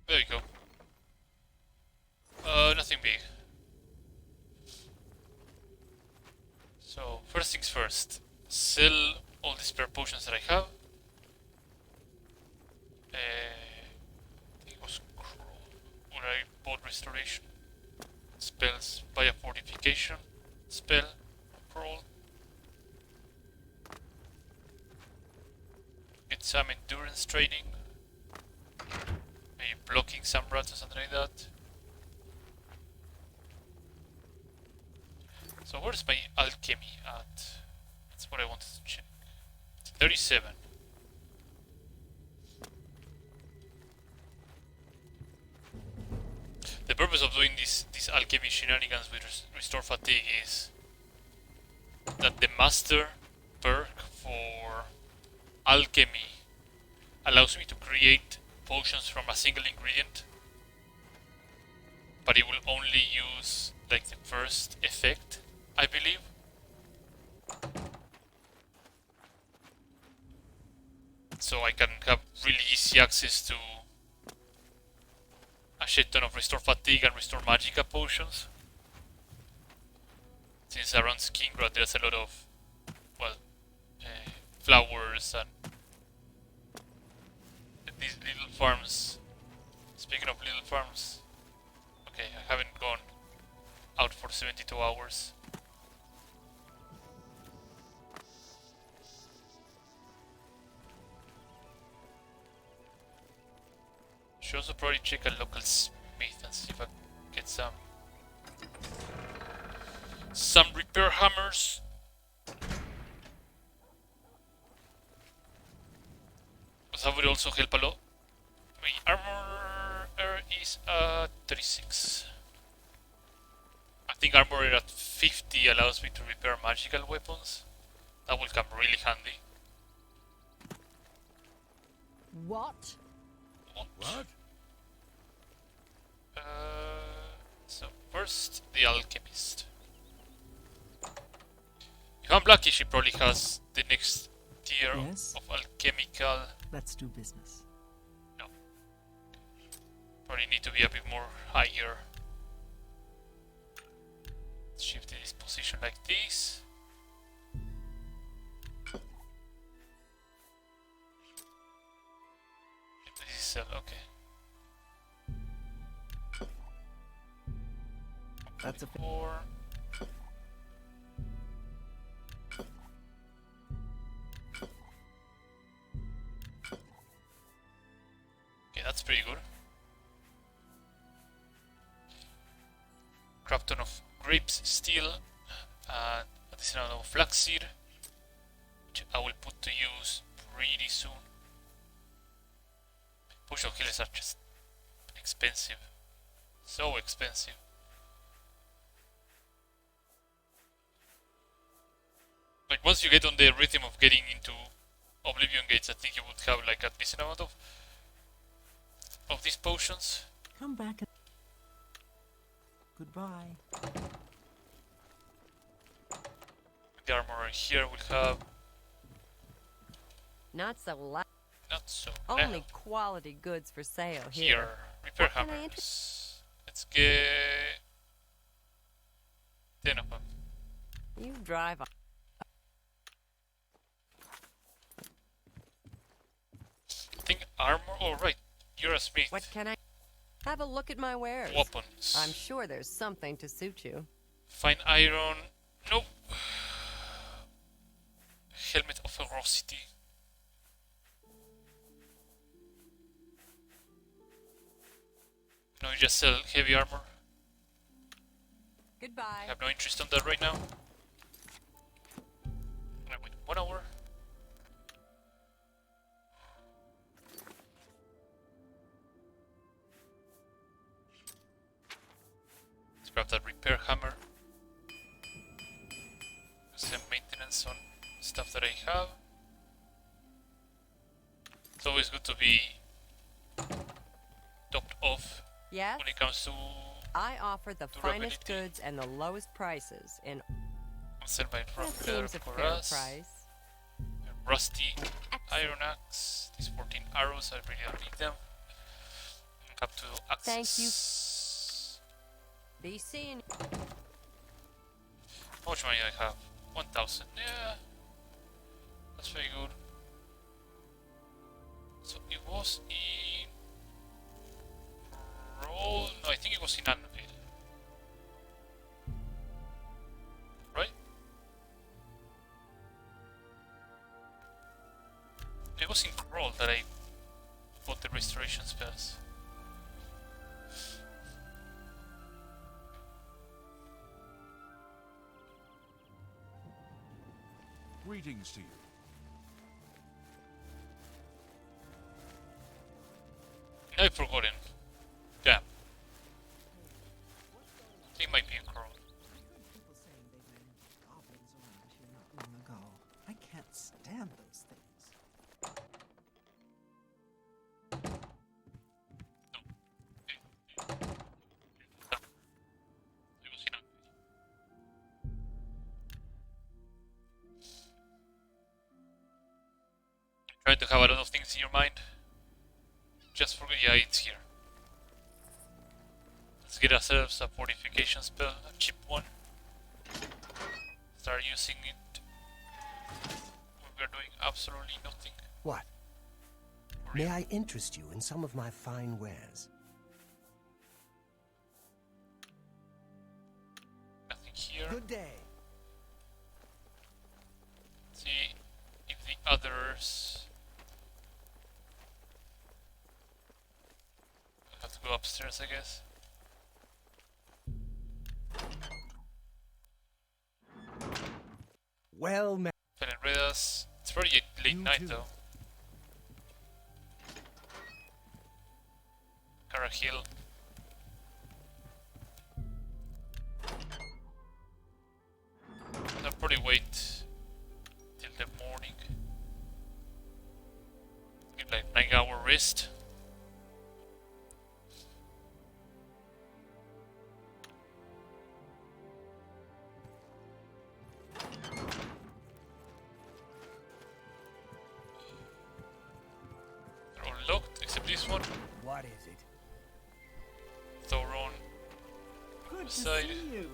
There you go. Nothing big. So, first things first. Sell all the spare potions that I have. I think it was Crawl, where I bought restoration. Spells, buy a fortification. Spell, Crawl. Get some endurance training. Maybe blocking some rats or something like that. So where's my alchemy at? That's what I wanted to check. 37. The purpose of doing this alchemy shenanigans with restore fatigue is that the master perk for alchemy allows me to create potions from a single ingredient, but it will only use like the first effect, I believe. So I can have really easy access to a shit ton of restore fatigue and restore magicka potions. Since around Skingrad there's a lot of, well, flowers and these little farms. Speaking of little farms, okay, I haven't gone out for 72 hours. Should also probably check a local smith and see if I can get some repair hammers. But that would also help a lot. My armor is at 36. I think armor at 50 allows me to repair magical weapons. That will come really handy. What? What? So first, the Alchemist. If I'm lucky, she probably has the next tier Yes? of alchemical. Let's do business. No. Probably need to be a bit more higher. Let's shift this position like this. This is okay. That's a 4. Okay, that's pretty good. Crap ton of grapes still, and a decent amount of flaxseed, which I will put to use pretty soon. Potion killers are just expensive. So expensive. Like once you get on the rhythm of getting into Oblivion gates, I think you would have like a decent amount of these potions. come back and goodbye. The armor here will have Not so loud. not so Only loud. quality goods for sale here. Here, repair What can I hammers. Let's get 10 of them. You drive on. I think armor. Oh right, you're a smith. What can I? Have a look at my wares. Weapons. I'm sure there's something to suit you. Fine iron. Nope. Helmet of ferocity. No, you just sell heavy armor. Goodbye. I have no interest on that right now. Wait, 1 hour. Let's grab that repair hammer. Do some maintenance on stuff that I have. It's always good to be topped off Yes, when it comes to I offer the finest durability. goods and the lowest prices in. Standby That leather seems a for fair us. price. A rusty Excellent. iron axe. These 14 arrows, I really don't need them. Up to axes. Thank you. Be seen. How much money I have? 1,000. Yeah, that's very good. So it was in roll. No, I think it was in Anvil. Right? It was in roll that I bought the restoration spells. Greetings to you. I've forgotten. Damn. It might be in Chrome. People saying they ran into goblins around here not long ago. I can't stand those things. It was in Anvil. Trying to have a lot of things in your mind. Just forget, yeah, it's here. Let's get ourselves a fortification spell, a cheap one. Start using it when we are doing absolutely nothing. What? May I interest you in some of my fine wares? Nothing here. Good day. See if the others. I'll have to go upstairs, I guess. Well, Feeling rid of us. It's pretty late night though. Cara Hill. I'll probably wait till the morning. Give like 9-hour rest. They're all locked except this one. what is it? Thoron. Good to Side. see you.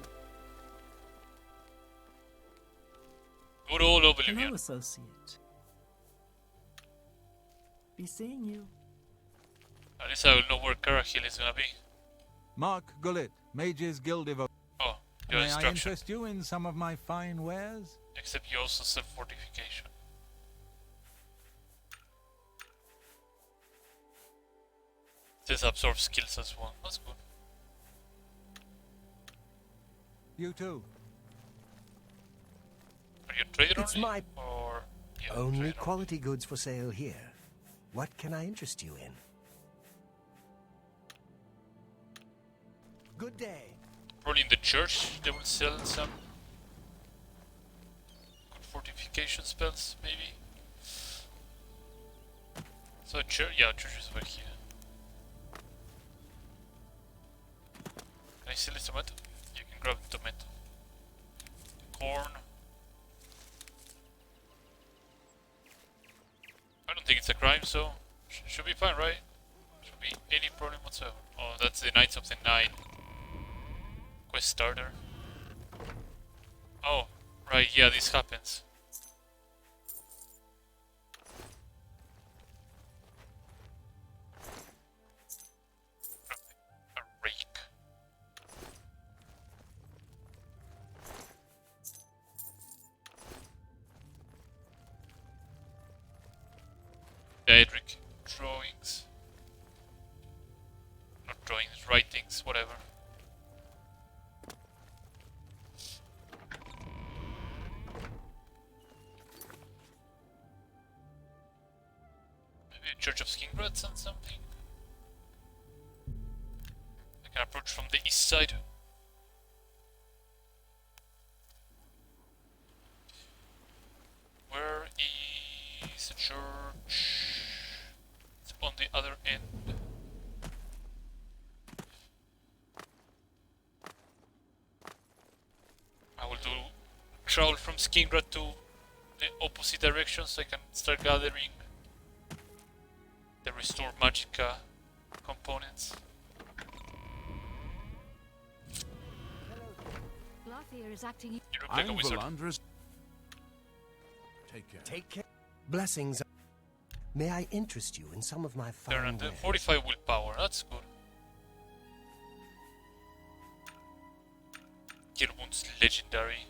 Good old Hello, Oblivion. associate. Be seeing you. At least I will know where Karahil is gonna be. Mark Gullet, Mages Guild Devote. Oh, your May I instruction. interest you in some of my fine wares? Except you also sell fortification. This absorbs skills as well. That's good. You too. Are you a trader It's only? my- Or yeah, Only trader. quality goods for sale here. What can I interest you in? Good day. Probably in the church they will sell some good fortification spells, maybe. So church, yeah, church is over here. Can I sell this tomato? You can grab the tomato. Corn. I don't think it's a crime, so should be fine, right? Should be any problem whatsoever. Oh, that's the Knights of the Nine quest starter. Oh, right, yeah, this happens. A rake. Daedric drawings. Not drawings, writings, whatever. Maybe a Church of Skingrats and something. I can approach from the east side. Where is the church? It's on the other end. I will do travel from Skingrat to the opposite direction so I can start gathering the Restore Magicka components. Glathir is acting. You look like a wizard. Take care. Take care. Blessings. May I interest you in some of my Turn fine on the wares? 45 willpower, that's good. Cure wounds legendary.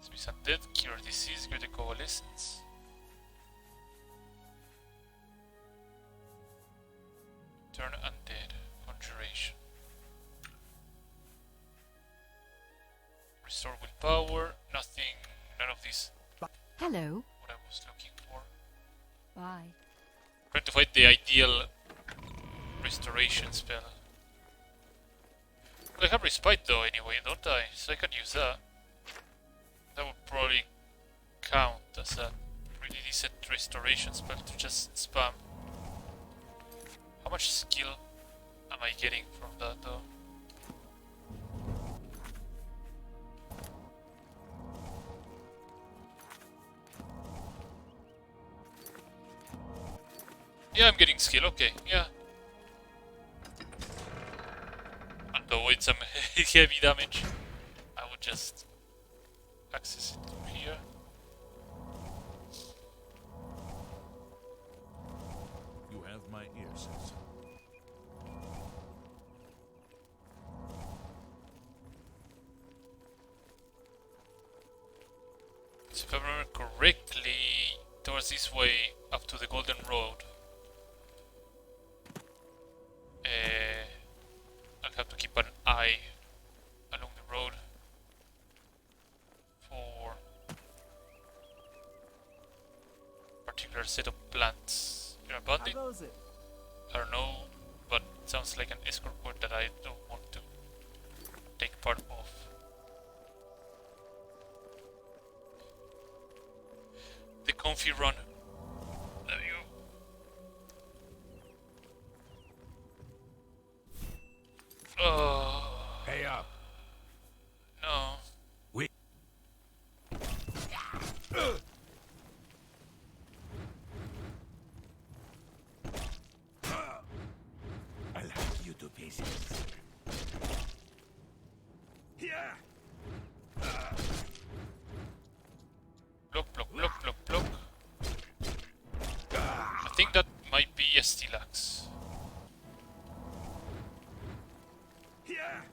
Dismiss undead, cure disease, cure the coalescence. Turn undead, conjuration. Restore willpower, nothing, none of these Hello. what I was looking for. Bye. Trying to find the ideal restoration spell. Well, I have respite though anyway, don't I? So I can use that. That would probably count as a really decent restoration spell to just spam. How much skill am I getting from that though? Yeah, I'm getting skill, okay, yeah. And avoid some heavy damage. I would just access it from here. You have my ear, citizen. So if I remember correctly, towards this way up to the Golden Road. I'll have to keep an eye along the road for a particular set of plants. You're a How bandit? goes it? I don't know, but it sounds like an escort point that I don't want to take part of. The comfy run. There you go. Oh. Pay up. No. We. I'll hack you to pieces. Here. Block, block, block, block, block. I think that might be a Stilax. Here.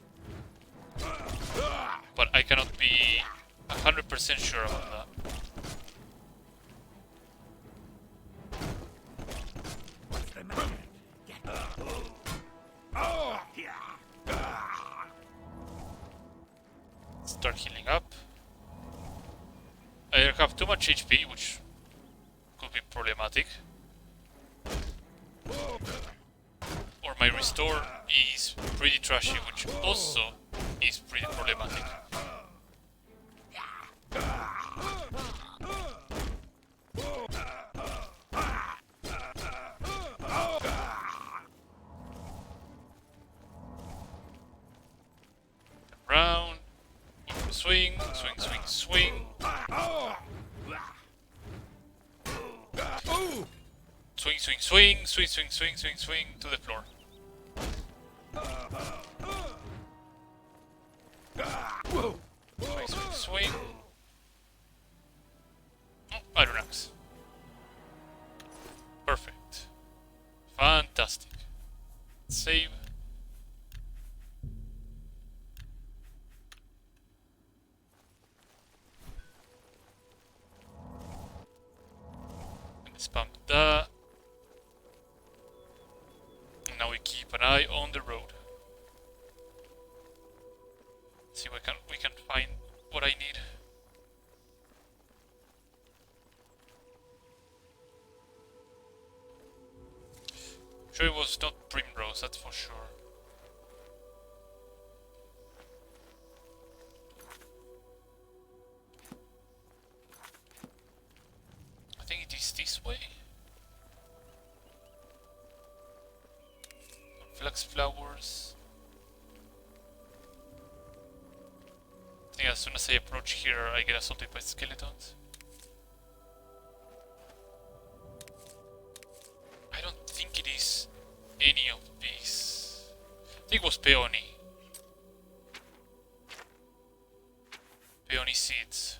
But I cannot be 100% sure about that. What's the matter? Oh, here. Start healing up. I have too much HP, which could be problematic. Or my restore is pretty trashy, which also is pretty problematic. Round, swing, swing, swing, swing. Swing, swing, swing, swing, swing, swing, swing, swing to the floor. Swing, swing, swing. Oh, Iron Axe. Perfect. Fantastic. Save. And spam that. And now we keep an eye on the road. See what we can find what I need. Sure, it was not Primrose, that's for sure. I think it is this way. Flax flowers. I think as soon as I approach here, I get assaulted by skeletons. I don't think it is any of these. I think it was peony. Peony seeds.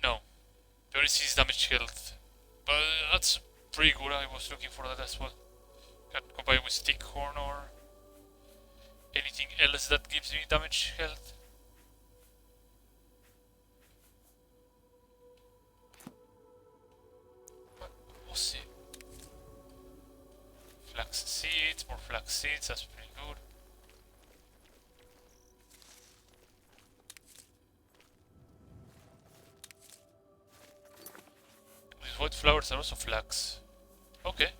No. Peony seeds damage health. But that's pretty good. I was looking for that as well. Can combine with stickhorn or anything else that gives me damage health. What was it? Flax seeds, more flax seeds, that's pretty good. These white flowers are also flax. Okay.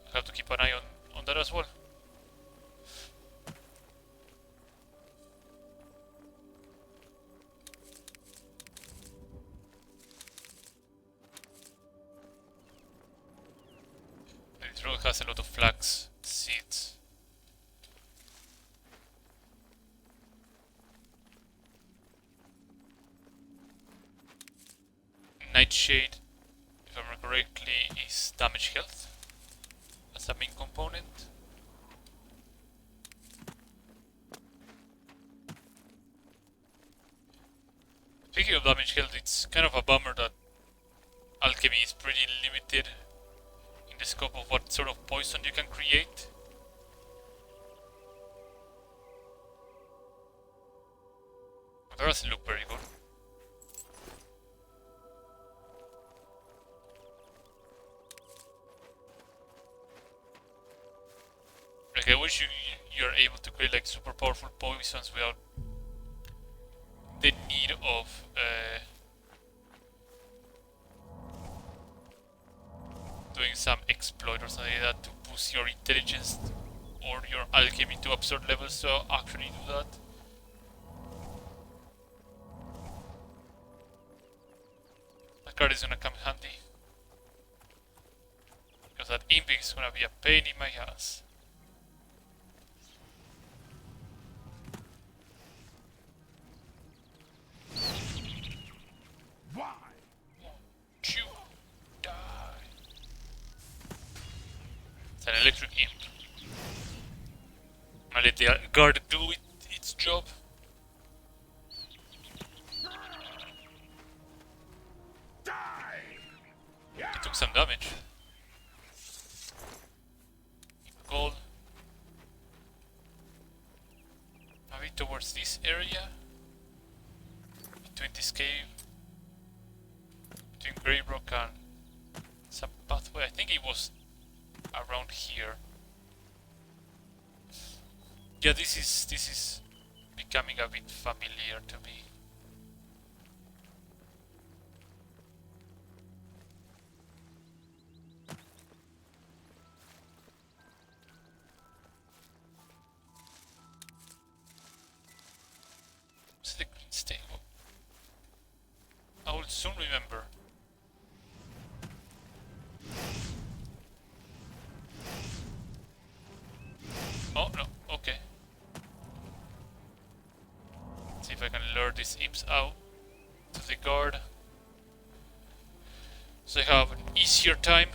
I have to keep an eye on that as well. This road has a lot of flax seeds. Nightshade, if I remember correctly, is damage health as a main component. Speaking of damage health, it's kind of a bummer that alchemy is pretty limited in the scope of what sort of poison you can create. But that doesn't look very good. Like, I wish you're able to create like super powerful poisons without the need of doing some exploit or something like that to boost your intelligence or your alchemy to absurd levels to actually do that. That card is gonna come handy. Because that imp is gonna be a pain in my ass. Why? Won't you die? It's an electric imp. I let the guard do its job. Die! It took some damage. Gold. Maybe towards this area. Between this cave. Between Grey Rock and some pathway. I think it was around here. Yeah, this is becoming a bit familiar to me. What's the green stable? I will soon remember. Oh no, okay. See if I can lure these imps out to the guard. So I have an easier time.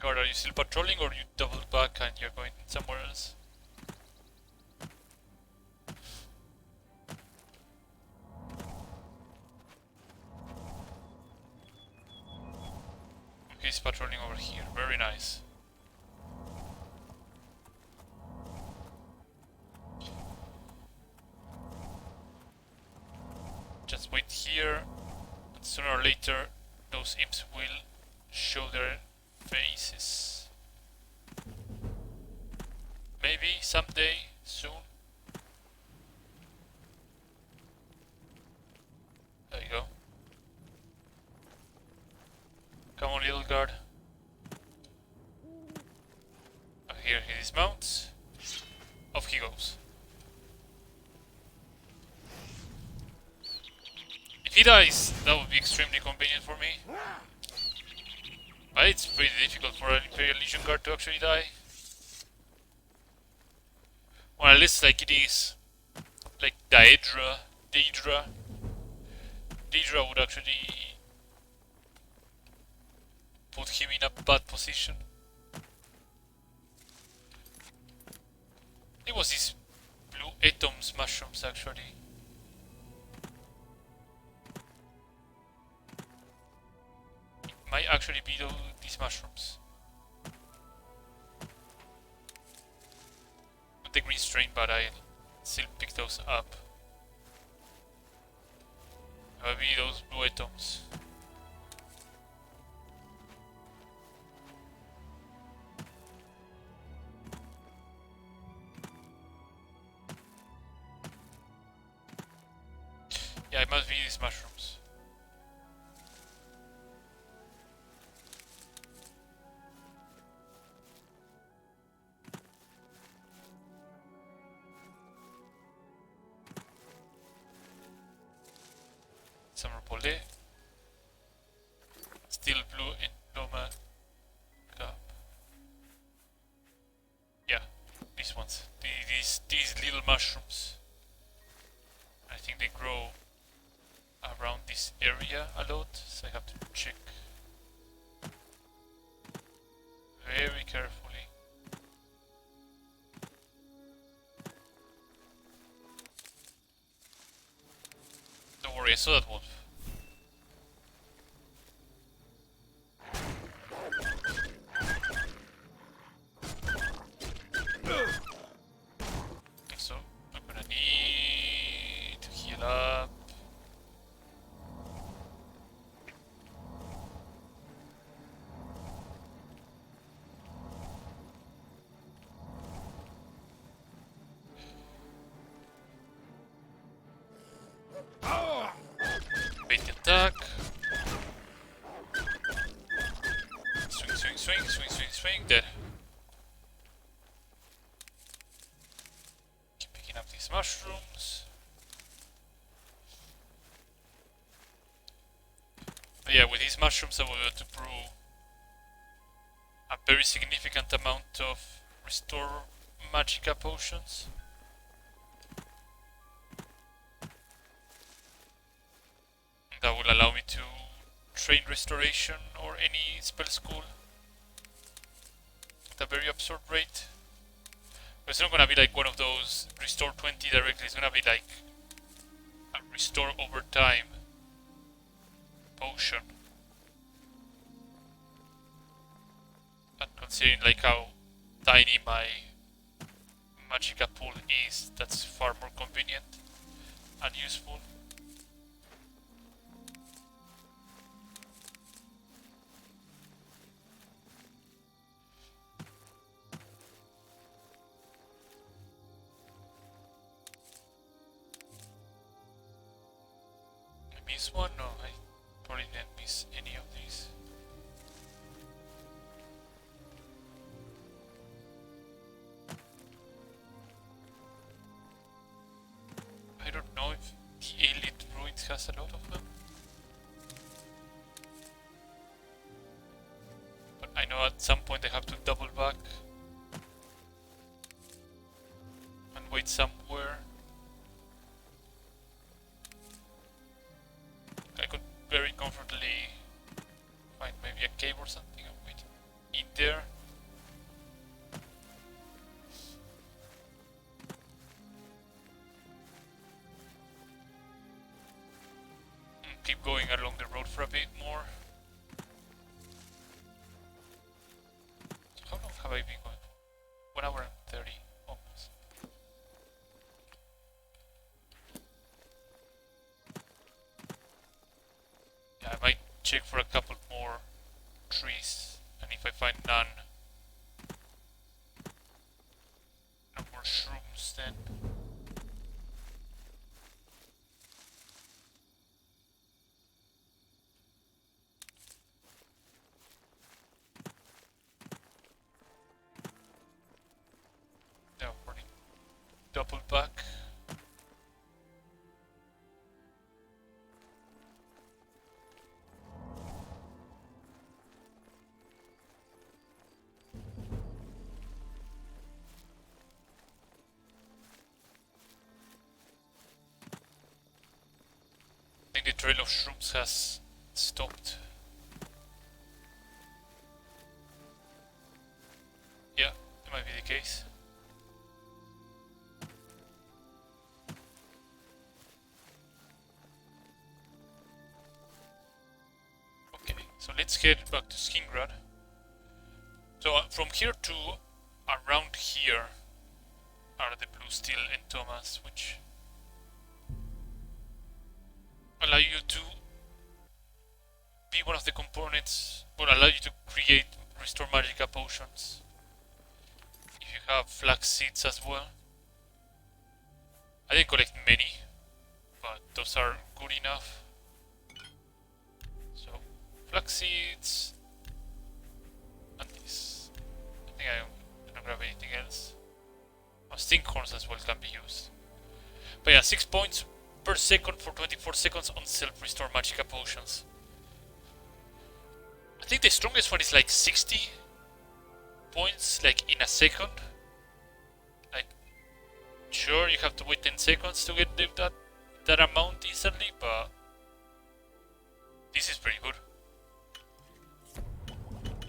Guard, are you still patrolling or you doubled back and you're going somewhere else? Okay, he's patrolling over here. Very nice. Just wait here. And sooner or later, those imps will show their faces. Maybe someday soon. There you go. Come on, little guard. Here he dismounts. Off he goes. If he dies, that would be extremely convenient for me. But it's pretty difficult for an Imperial Legion guard to actually die. Well, unless like it is like Daedra would actually put him in a bad position. It was these blue atoms mushrooms actually. It might actually be these mushrooms. Not the green strain, but I'll still pick those up. Maybe those blue atoms. Yeah, it must be these mushrooms. Some repollet. Still blue in Loma Cup. Yeah, these ones. These little mushrooms. grow around this area a lot, so I have to check very carefully. Don't worry, I saw that wolf. Okay, so I'm gonna need to heal up. Bait the attack. Swing, swing, swing, swing, swing, swing. Dead. Keep picking up these mushrooms. But yeah, with these mushrooms I will be able to brew a very significant amount of restore magicka potions. That will allow me to train restoration or any spell school at a very absurd rate. But it's not gonna be like one of those restore 20 directly, it's gonna be like a restore over time potion. But considering like how tiny my magicka pool is, that's far more convenient and useful. Miss one? No, I probably didn't miss any of these. I don't know if the Elite Druid has a lot of them. But I know at some point I have to double back and wait somewhere. I could very comfortably find maybe a cave or something and wait in there. Keep going along the road for a bit more. How long have I been going for? 1 hour and 30, almost. Yeah, I might check for a couple more trees, and if I find none, no more shrooms then. Yeah, probably double back. I think the trail of shrooms has stopped. Yeah, that might be the case. Okay, so let's head back to Skingrad. So from here to around here are the blue steel entomas, which allow you to be one of the components, or allow you to create restore magicka potions. If you have flax seeds as well. I didn't collect many, but those are good enough. So, flax seeds and this. I think I don't grab anything else. Stink horns as well can be used. But yeah, 6 points per second for 24 seconds on self-restore magicka potions. I think the strongest one is like 60 points, like in a second. Like, sure, you have to wait 10 seconds to get that amount, recently, but this is pretty good.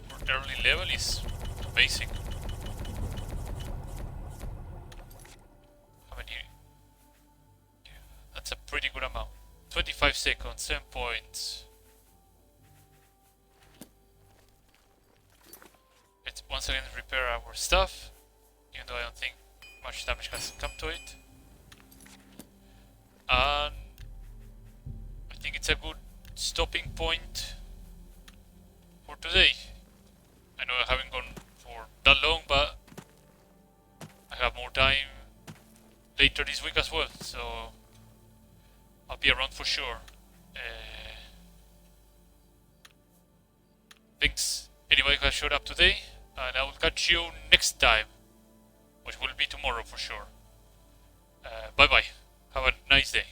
For early level is amazing. How many? Yeah, that's a pretty good amount. 25 seconds, 7 points. Let's once again repair our stuff, even though I don't think much damage has come to it. And I think it's a good stopping point for today. I know I haven't gone for that long, but I have more time later this week as well, so I'll be around for sure. Thanks anybody who has showed up today, and I will catch you next time, which will be tomorrow for sure. Bye bye. Have a nice day.